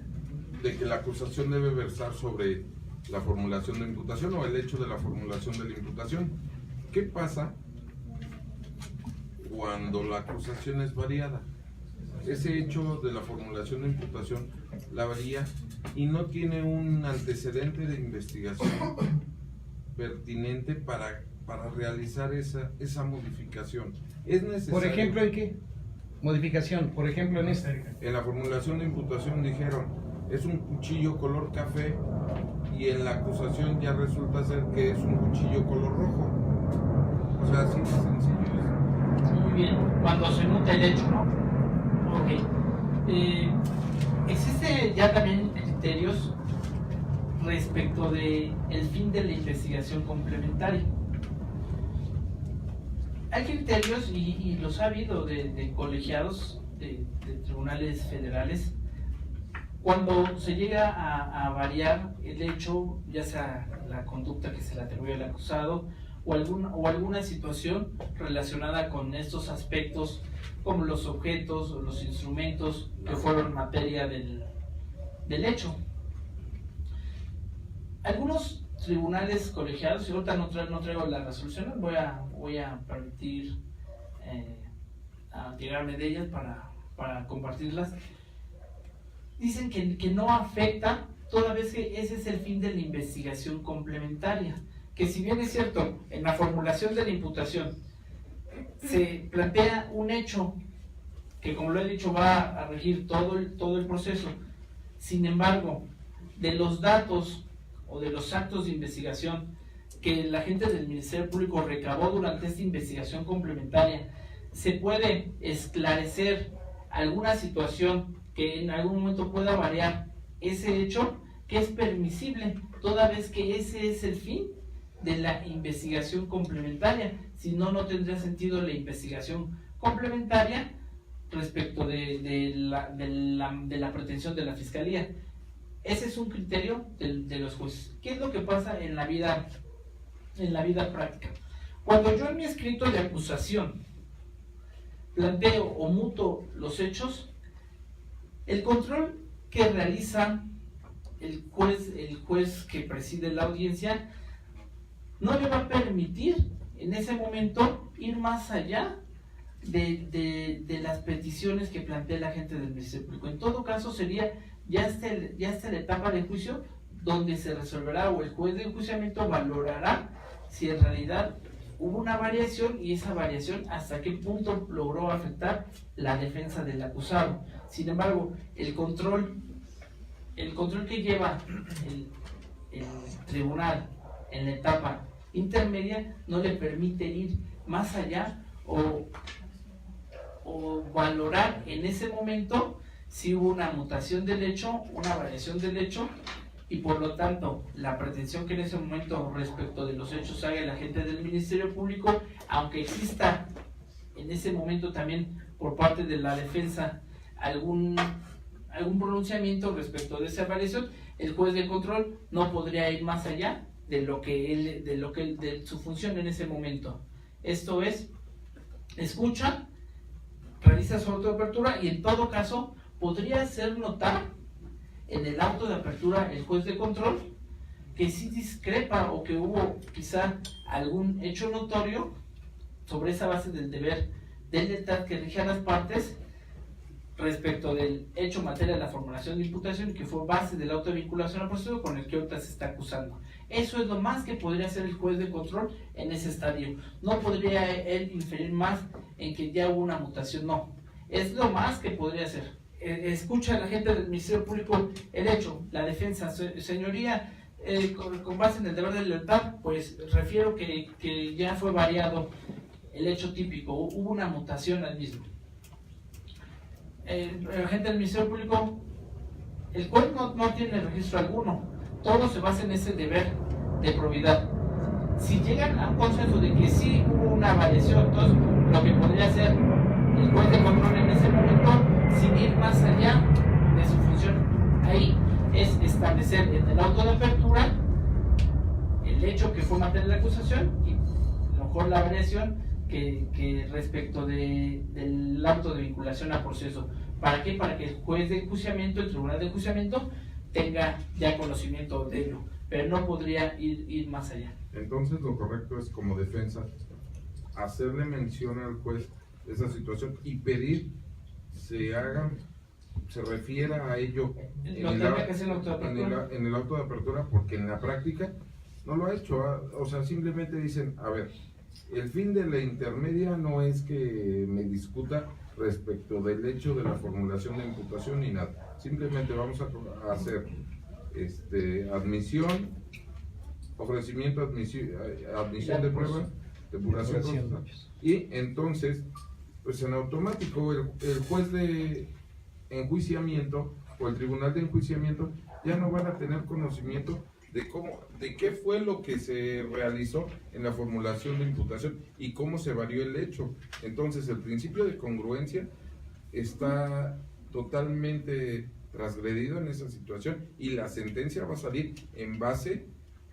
de que la acusación debe versar sobre la formulación de imputación o el hecho de la formulación de la imputación. ¿Qué pasa cuando la acusación es variada? Ese hecho de la formulación de imputación la varía y no tiene un antecedente de investigación pertinente para realizar esa modificación. Es necesario. Por ejemplo, ¿en qué? Modificación, por ejemplo, en este. En la formulación de imputación dijeron, es un cuchillo color café, y en la acusación ya resulta ser que es un cuchillo color rojo. O sea, así de sencillo es. Muy bien, cuando se nota el hecho, ¿no? Ok. Existe ya también criterios respecto de el fin de la investigación complementaria. Hay criterios, y los ha habido de colegiados de tribunales federales, cuando se llega a variar el hecho, ya sea la conducta que se le atribuye al acusado o alguna situación relacionada con estos aspectos, como los objetos o los instrumentos que fueron materia del hecho. Algunos tribunales colegiados, y ahorita no traigo las resoluciones, voy a permitir tirarme de ellas para compartirlas, dicen que no afecta, toda vez que ese es el fin de la investigación complementaria, que si bien es cierto, en la formulación de la imputación se plantea un hecho que, como lo he dicho, va a regir todo el proceso, sin embargo, de los datos o de los actos de investigación que la gente del Ministerio Público recabó durante esta investigación complementaria, se puede esclarecer alguna situación que en algún momento pueda variar ese hecho, que es permisible, toda vez que ese es el fin de la investigación complementaria. Si no, no tendría sentido la investigación complementaria respecto de la pretensión de la Fiscalía. Ese es un criterio de los jueces. ¿Qué es lo que pasa en la vida práctica? Cuando yo en mi escrito de acusación planteo o muto los hechos, el control que realiza el juez que preside la audiencia no le va a permitir en ese momento ir más allá de las peticiones que plantea la gente del Ministerio Público. En todo caso sería ya está la etapa de juicio donde se resolverá, o el juez de enjuiciamiento valorará si en realidad hubo una variación y esa variación hasta qué punto logró afectar la defensa del acusado. Sin embargo, el control que lleva el tribunal en la etapa intermedia no le permite ir más allá o valorar en ese momento si hubo una mutación del hecho, una variación del hecho, y por lo tanto la pretensión que en ese momento respecto de los hechos haga la gente del Ministerio Público, aunque exista en ese momento también por parte de la defensa algún pronunciamiento respecto de esa variación, el juez de control no podría ir más allá de su función en ese momento. Esto es, escucha, realiza su auto de apertura y en todo caso podría hacer notar en el auto de apertura el juez de control que sí discrepa o que hubo quizá algún hecho notorio sobre esa base del deber del lealtad que rige a las partes respecto del hecho materia de la formulación de imputación, que fue base del auto de vinculación al proceso con el que ahorita se está acusando. Eso es lo más que podría hacer el juez de control en ese estadio. No podría él inferir más en que ya hubo una mutación, no. Es lo más que podría hacer. Escucha a la gente del Ministerio Público el hecho, la defensa. Señoría, con base en el deber de lealtad, pues refiero que ya fue variado el hecho típico, hubo una mutación al mismo. La gente del Ministerio Público, el juez no tiene registro alguno, todo se basa en ese deber de probidad. Si llegan a un consenso de que sí hubo una variación, entonces lo que podría hacer el juez de control en ese momento, sin ir más allá de su función ahí, es establecer en el auto de apertura el hecho que fue materia de la acusación y a lo mejor la variación que respecto del auto de vinculación a proceso. ¿Para qué? Para que el juez de enjuiciamiento, el tribunal de enjuiciamiento, tenga ya conocimiento de ello, pero no podría ir más allá. Entonces lo correcto es, como defensa, hacerle mención al juez de esa situación y pedir se refiera a ello en el auto de apertura, porque en la práctica no lo ha hecho. O sea, simplemente dicen, a ver, el fin de la intermedia no es que me discuta respecto del hecho de la formulación de imputación ni nada. Simplemente vamos a hacer admisión, ofrecimiento, admisión de pruebas, depuración, y entonces, pues en automático el juez de enjuiciamiento o el tribunal de enjuiciamiento ya no van a tener conocimiento de qué fue lo que se realizó en la formulación de imputación y cómo se varió el hecho. Entonces el principio de congruencia está totalmente transgredido en esa situación y la sentencia va a salir en base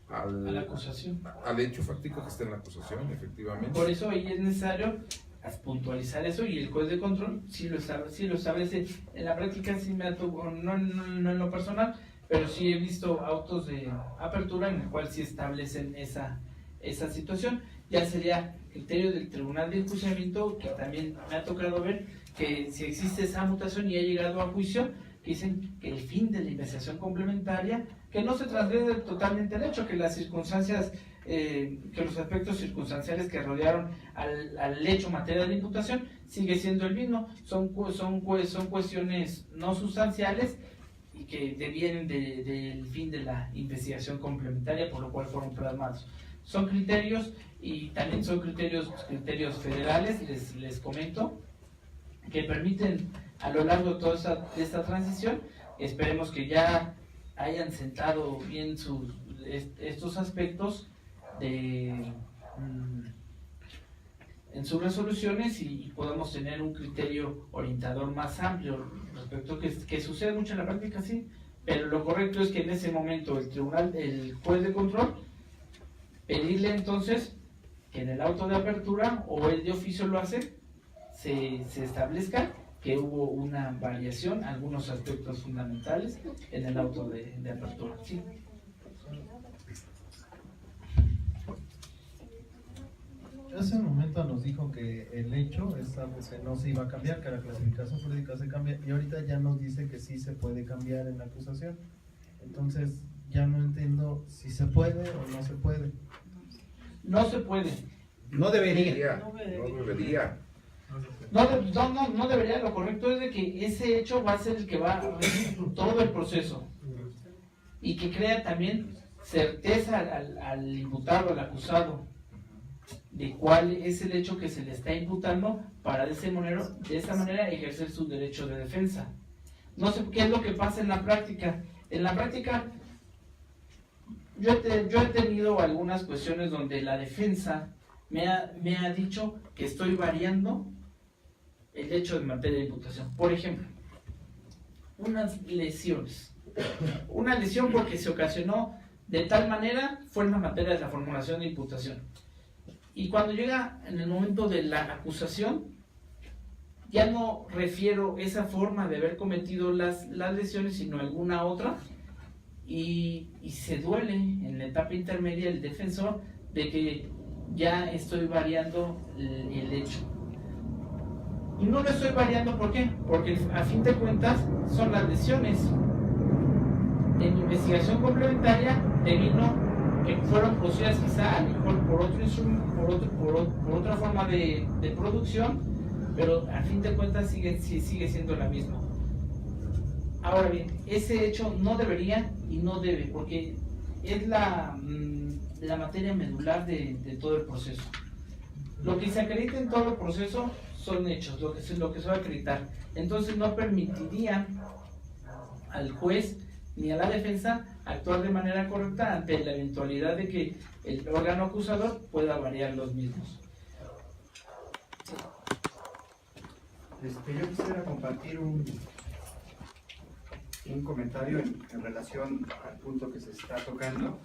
a la acusación, al hecho fáctico que está en la acusación, efectivamente. Por eso ahí es necesario puntualizar eso, y el juez de control sí lo establece. En la práctica sí me ha tocado, no en lo personal, pero sí he visto autos de apertura en el cual sí establecen esa situación. Ya sería criterio del tribunal de enjuiciamiento, que también me ha tocado ver que si existe esa mutación y ha llegado a juicio, que dicen que el fin de la investigación complementaria, que no se transgrede totalmente el hecho, que las circunstancias, que los aspectos circunstanciales que rodearon al hecho materia de imputación sigue siendo el mismo, son cuestiones no sustanciales y que devienen del fin de la investigación complementaria, por lo cual fueron plasmados. Son criterios, y también son criterios federales, les comento, que permiten a lo largo de toda esta transición. Esperemos que ya hayan sentado bien estos aspectos en sus resoluciones y podamos tener un criterio orientador más amplio respecto a que sucede mucho en la práctica, sí, pero lo correcto es que en ese momento el juez de control, pedirle entonces que en el auto de apertura, o él de oficio lo hace, se establezca que hubo una variación, algunos aspectos fundamentales en el auto de apertura. ¿Sí? Hace un momento nos dijo que el hecho es algo que no se iba a cambiar, que la clasificación jurídica se cambia, y ahorita ya nos dice que sí se puede cambiar en la acusación. Entonces ya no entiendo si se puede o no se puede. No se puede. No debería. No debería. No debería. Lo correcto es de que ese hecho va a ser el que va a regir todo el proceso y que crea también certeza al imputado, al acusado, de cuál es el hecho que se le está imputando para de esa manera ejercer su derecho de defensa. No sé qué es lo que pasa en la práctica. En la práctica yo he tenido algunas cuestiones donde la defensa me ha dicho que estoy variando el hecho de materia de imputación. Por ejemplo, unas lesiones. Una lesión porque se ocasionó de tal manera fue en la materia de la formulación de imputación. Y cuando llega en el momento de la acusación, ya no refiero esa forma de haber cometido las lesiones, sino alguna otra, y se duele en la etapa intermedia el defensor de que ya estoy variando el hecho. Y no lo estoy variando, ¿por qué? Porque a fin de cuentas son las lesiones. En mi investigación complementaria devino que fueron producidas quizá a lo mejor por otro instrumento, por otra forma de producción, pero a fin de cuentas sigue siendo la misma. Ahora bien, ese hecho no debería y no debe, porque es la materia medular de todo el proceso. Lo que se acredita en todo el proceso son hechos, lo que se va a acreditar. Entonces no permitiría al juez ni a la defensa actuar de manera correcta ante la eventualidad de que el órgano acusador pueda variar los mismos. Yo quisiera compartir un comentario en relación al punto que se está tocando.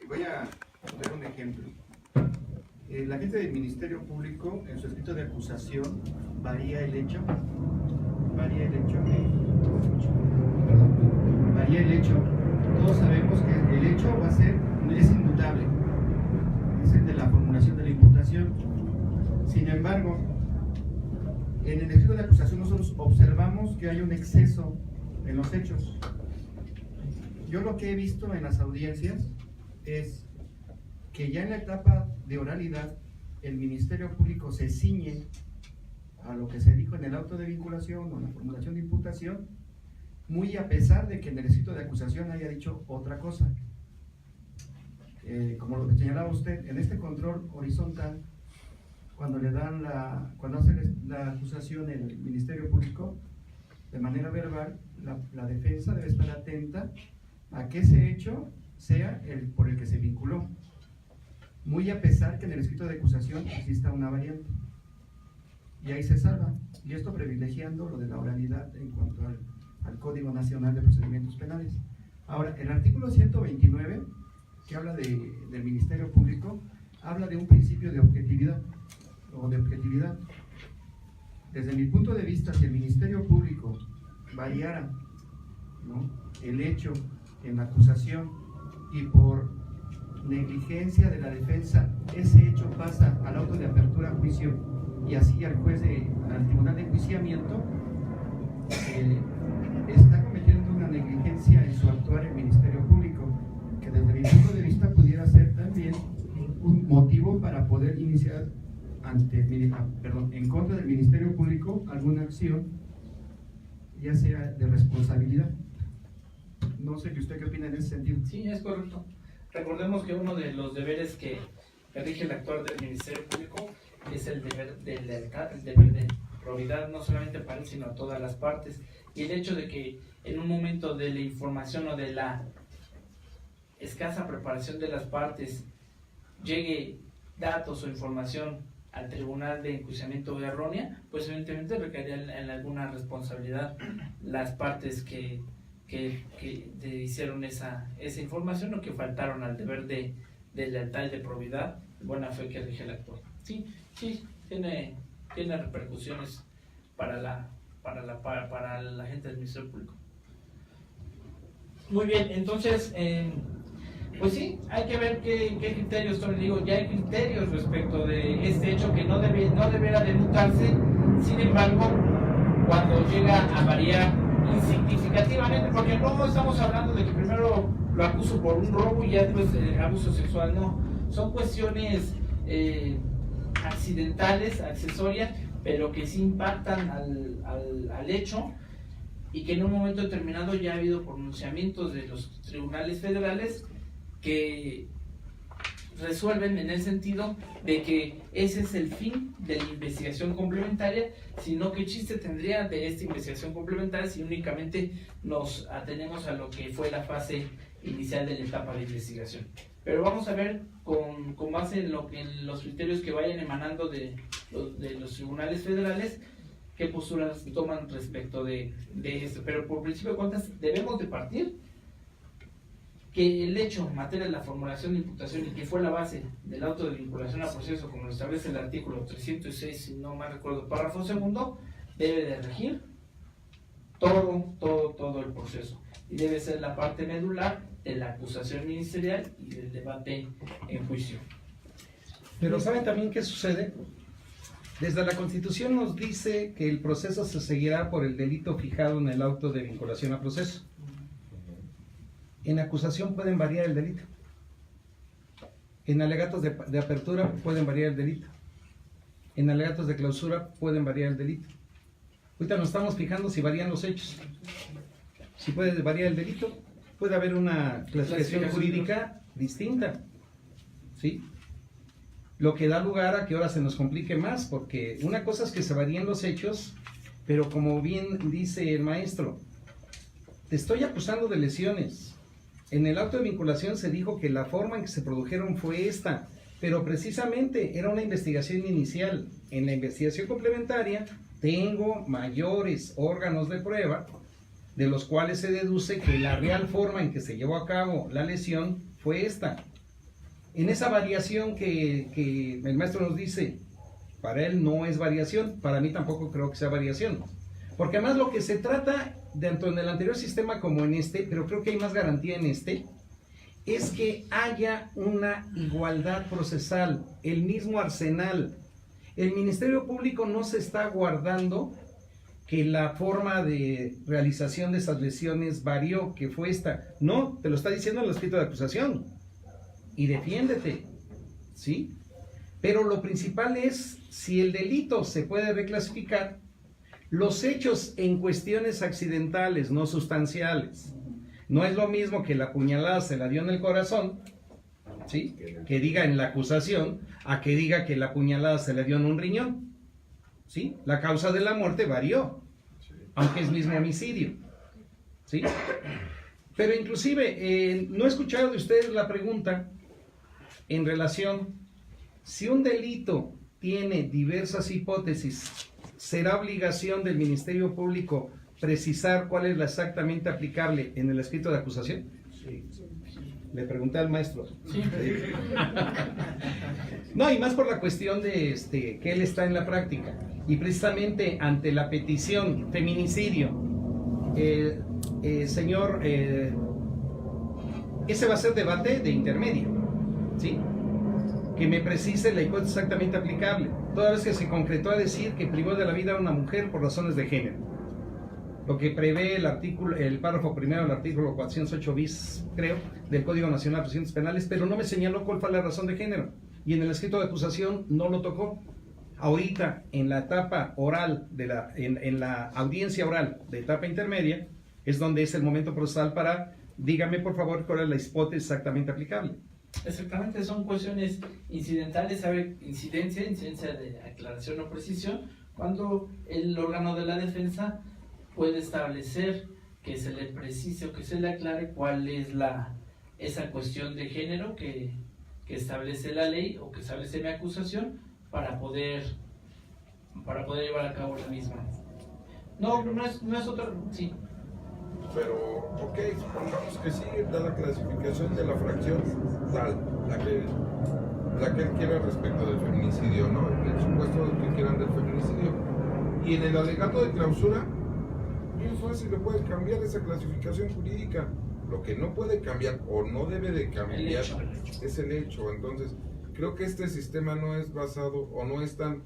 Voy a poner un ejemplo. La gente del Ministerio Público, en su escrito de acusación, varía el hecho. Todos sabemos que el hecho es inmutable, es el de la formulación de la imputación. Sin embargo, en el escrito de acusación nosotros observamos que hay un exceso en los hechos. Yo lo que he visto en las audiencias es que ya en la etapa de oralidad el Ministerio Público se ciñe a lo que se dijo en el auto de vinculación o en la formulación de imputación, muy a pesar de que en el escrito de acusación haya dicho otra cosa. Como lo que señalaba usted, en este control horizontal, cuando hace la acusación el Ministerio Público, de manera verbal, la defensa debe estar atenta a que ese hecho sea el por el que se vinculó, muy a pesar que en el escrito de acusación exista una variante. Y ahí se salva, y esto privilegiando lo de la oralidad en cuanto al Código Nacional de Procedimientos Penales. Ahora, el artículo 129, que habla del Ministerio Público, habla de un principio de objetividad, Desde mi punto de vista, si el Ministerio Público variara, ¿no?, el hecho en la acusación y por negligencia de la defensa, ese hecho pasa al auto de apertura a juicio y así al tribunal de enjuiciamiento, está cometiendo una negligencia en su actuar el Ministerio Público, que desde mi punto de vista pudiera ser también un motivo para poder iniciar en contra del Ministerio Público alguna acción, ya sea de responsabilidad. No sé, ¿usted qué opina en ese sentido? Sí, es correcto. Recordemos que uno de los deberes que rige el actuar del Ministerio Público es el deber de lealtad, el deber probidad no solamente para él, sino a todas las partes. Y el hecho de que en un momento de la información o de la escasa preparación de las partes llegue datos o información al tribunal de enjuiciamiento errónea, pues evidentemente recaería en alguna responsabilidad las partes que hicieron esa información o que faltaron al deber de lealtad y de probidad, buena fe que rige el actor. Sí, tiene repercusiones para la gente del Ministerio Público. Muy bien, entonces, pues sí, hay que ver qué criterios son. Digo, ya hay criterios respecto de este hecho que no deberá de mutarse. Sin embargo, cuando llega a variar insignificativamente, porque no estamos hablando de que primero lo acuso por un robo y ya después abuso sexual, no. Son cuestiones accidentales, accesorias, pero que sí impactan al hecho, y que en un momento determinado ya ha habido pronunciamientos de los tribunales federales que resuelven en el sentido de que ese es el fin de la investigación complementaria, sino que chiste tendría de esta investigación complementaria si únicamente nos atenemos a lo que fue la fase inicial de la etapa de investigación. Pero vamos a ver con base en los criterios que vayan emanando de los tribunales federales, qué posturas toman respecto de esto. Pero por principio de cuentas debemos de partir que el hecho en materia de la formulación de imputación y que fue la base del auto de vinculación a proceso, como lo establece el artículo 306, si no mal recuerdo, párrafo segundo, debe de regir todo el proceso y debe ser la parte medular de la acusación ministerial y del debate en juicio. Pero ¿saben también qué sucede? Desde la Constitución nos dice que el proceso se seguirá por el delito fijado en el auto de vinculación a proceso. En acusación pueden variar el delito. En alegatos de apertura pueden variar el delito. En alegatos de clausura pueden variar el delito. Ahorita nos estamos fijando si varían los hechos. Si puede variar el delito, puede haber una clasificación jurídica distinta. ¿Sí? Lo que da lugar a que ahora se nos complique más, porque una cosa es que se varíen los hechos, pero como bien dice el maestro, te estoy acusando de lesiones. En el auto de vinculación se dijo que la forma en que se produjeron fue esta, pero precisamente era una investigación inicial. En la investigación complementaria tengo mayores órganos de prueba, de los cuales se deduce que la real forma en que se llevó a cabo la lesión fue esta. En esa variación que el maestro nos dice, para él no es variación, para mí tampoco creo que sea variación. Porque además lo que se trata, tanto en el anterior sistema como en este, pero creo que hay más garantía en este, es que haya una igualdad procesal, el mismo arsenal. El Ministerio Público no se está guardando que la forma de realización de esas lesiones varió, que fue esta. No, te lo está diciendo en el escrito de acusación. Y defiéndete, ¿sí? Pero lo principal es, si el delito se puede reclasificar, los hechos en cuestiones accidentales, no sustanciales. No es lo mismo que la puñalada se la dio en el corazón, ¿sí? Que diga en la acusación, a que diga que la puñalada se le dio en un riñón, ¿sí? La causa de la muerte varió, aunque es mismo homicidio, ¿sí? Pero inclusive, no he escuchado de ustedes la pregunta en relación, si un delito tiene diversas hipótesis, ¿será obligación del Ministerio Público precisar cuál es la exactamente aplicable en el escrito de acusación? Sí. Le pregunté al maestro. Sí. No, y más por la cuestión de que él está en la práctica. Y precisamente ante la petición feminicidio, señor, ese va a ser debate de intermedio, ¿sí? Que me precise la hipótesis exactamente aplicable, toda vez que se concretó a decir que privó de la vida a una mujer por razones de género, lo que prevé el párrafo primero del artículo 408 bis, creo, del Código Nacional de Procedimientos Penales, pero no me señaló cuál fue la razón de género, y en el escrito de acusación no lo tocó. Ahorita, en la etapa oral, en la audiencia oral de etapa intermedia, es donde es el momento procesal para, dígame por favor cuál es la hipótesis exactamente aplicable. Exactamente, son cuestiones incidentales, ¿sabe? Incidencia de aclaración o precisión, Cuando el órgano de la defensa puede establecer que se le precise o que se le aclare cuál es esa cuestión de género que establece la ley o que establece mi acusación para poder llevar a cabo la misma. No es otro, sí. Pero, ok, supongamos que sí, da la clasificación de la fracción tal, la que él quiera respecto del feminicidio, ¿no? El supuesto que quieran del feminicidio. Y en el alegato de clausura, bien fácil, le puede cambiar esa clasificación jurídica. Lo que no puede cambiar o no debe de cambiar es el hecho. Entonces, creo que este sistema no es basado o no es tan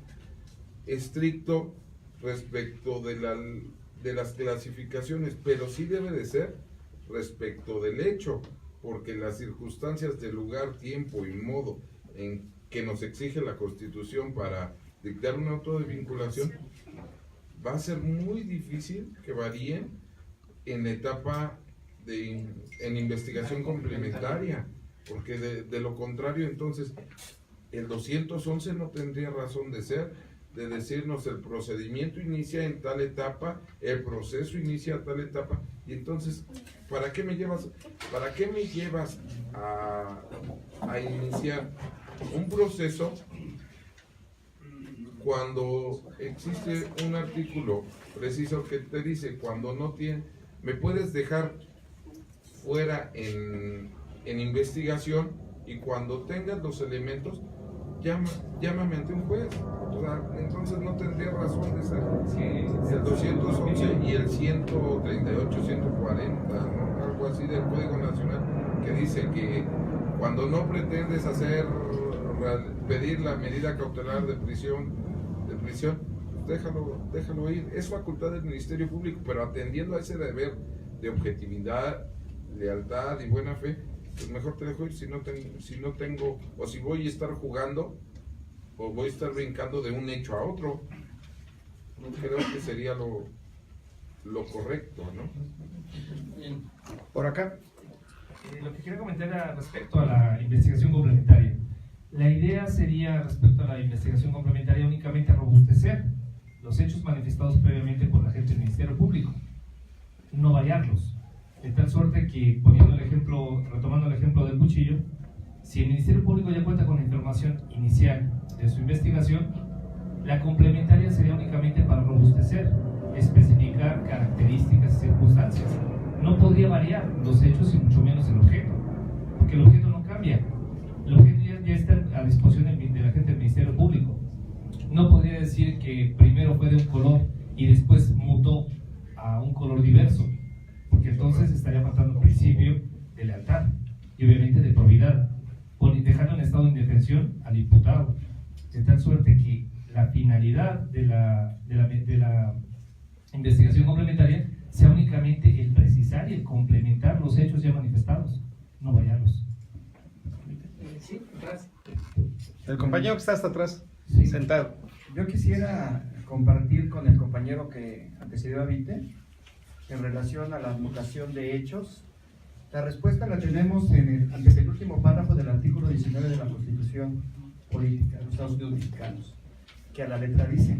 estricto respecto de las clasificaciones, pero sí debe de ser respecto del hecho, porque las circunstancias de lugar, tiempo y modo en que nos exige la Constitución para dictar un auto de vinculación va a ser muy difícil que varíen en la etapa en investigación complementaria, porque de lo contrario entonces el 211 no tendría razón de ser, de decirnos el procedimiento inicia en tal etapa, el proceso inicia a tal etapa, y entonces ¿para qué me llevas a iniciar un proceso cuando existe un artículo preciso que te dice cuando no tiene, me puedes dejar fuera en investigación y cuando tengas los elementos llámame ante un juez? O sea, entonces no tendría razón de ser el 211 y el 138, 140, ¿no? Algo así del Código Nacional que dice que cuando no pretendes pedir la medida cautelar de prisión, déjalo ir. Es facultad del Ministerio Público, pero atendiendo a ese deber de objetividad, lealtad y buena fe, pues mejor te dejo ir si no tengo, o si voy a estar jugando o voy a estar brincando de un hecho a otro. Creo que sería lo correcto, ¿no? Por acá. Lo que quería comentar era respecto a la investigación complementaria. La idea sería, respecto a la investigación complementaria, únicamente robustecer los hechos manifestados previamente por la gente del Ministerio Público, no variarlos. De tal suerte que, retomando el ejemplo del cuchillo, si el Ministerio Público ya cuenta con la información inicial de su investigación, la complementaria sería únicamente para robustecer, especificar características y circunstancias. No podría variar los hechos y mucho menos el objeto, porque el objeto no cambia. El objeto ya está a disposición de la gente del Ministerio Público. No podría decir que primero fue de un color y después mutó a un color diverso, porque entonces estaría faltando el principio de lealtad y obviamente de probidad, dejando en estado de indefensión al imputado, de tal suerte que la finalidad de la investigación complementaria sea únicamente el precisar y el complementar los hechos ya manifestados, no variarlos. Sí, gracias. El compañero que está hasta atrás, Sí. sentado. Yo quisiera compartir con el compañero que antecedió a Vite en relación a la advocación de hechos. La respuesta la tenemos en el antepenúltimo párrafo del artículo 19 de la Constitución Política de los Estados Unidos Mexicanos, que a la letra dice: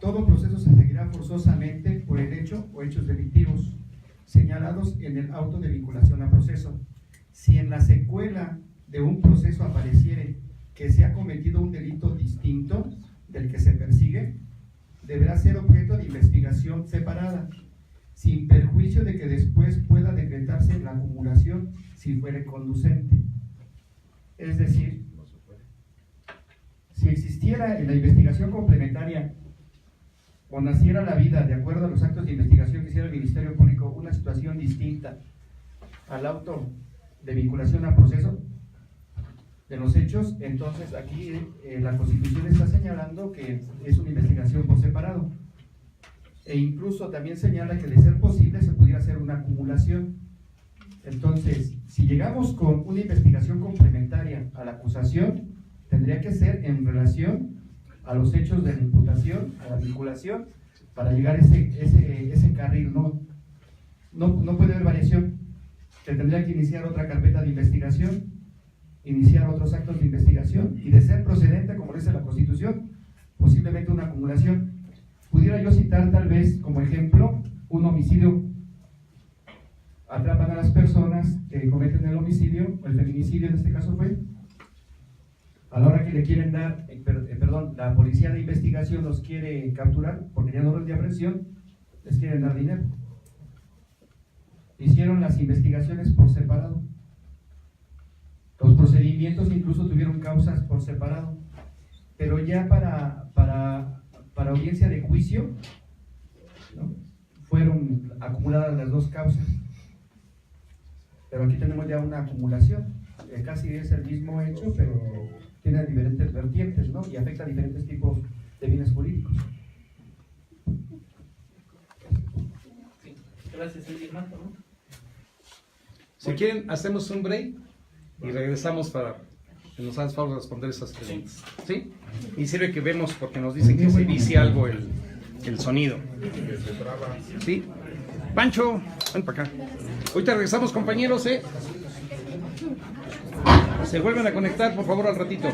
todo proceso se seguirá forzosamente por el hecho o hechos delictivos señalados en el auto de vinculación a proceso. Si en la secuela de un proceso apareciere que se ha cometido un delito distinto del que se persigue, deberá ser objeto de investigación separada, sin perjuicio de que después pueda decretarse la acumulación si fuere conducente. Es decir, si existiera en la investigación complementaria o naciera la vida de acuerdo a los actos de investigación que hiciera el Ministerio Público una situación distinta al auto de vinculación a proceso de los hechos, entonces aquí la Constitución está señalando que es una investigación por separado, e incluso también señala que de ser posible se pudiera hacer una acumulación. Entonces, si llegamos con una investigación complementaria a la acusación, tendría que ser en relación a los hechos de la imputación, a la vinculación, para llegar a ese carril. No puede haber variación. Se tendría que iniciar otra carpeta de investigación, iniciar otros actos de investigación y, de ser procedente, como dice la Constitución, posiblemente una acumulación. Pudiera yo citar tal vez como ejemplo un homicidio. Atrapan a las personas que cometen el homicidio, el feminicidio en este caso fue. A la hora que le quieren dar, la policía de investigación los quiere capturar, porque ya no orden de aprehensión, les quieren dar dinero. Hicieron las investigaciones por separado. Los procedimientos incluso tuvieron causas por separado. Pero ya para audiencia de juicio, ¿no?, fueron acumuladas las dos causas. Pero aquí tenemos ya una acumulación. Casi es el mismo hecho, pero tiene diferentes vertientes, ¿no? Y afecta a diferentes tipos de bienes jurídicos. Sí. Gracias, ¿alguien más, no? Si quieren, hacemos un break y regresamos para que nos hagas favor de responder esas preguntas. ¿Sí? Y sirve que vemos, porque nos dicen que se vicia algo el sonido. ¿Sí? Pancho, ven para acá. Ahorita regresamos, compañeros, ¿eh? Se vuelven a conectar, por favor, al ratito.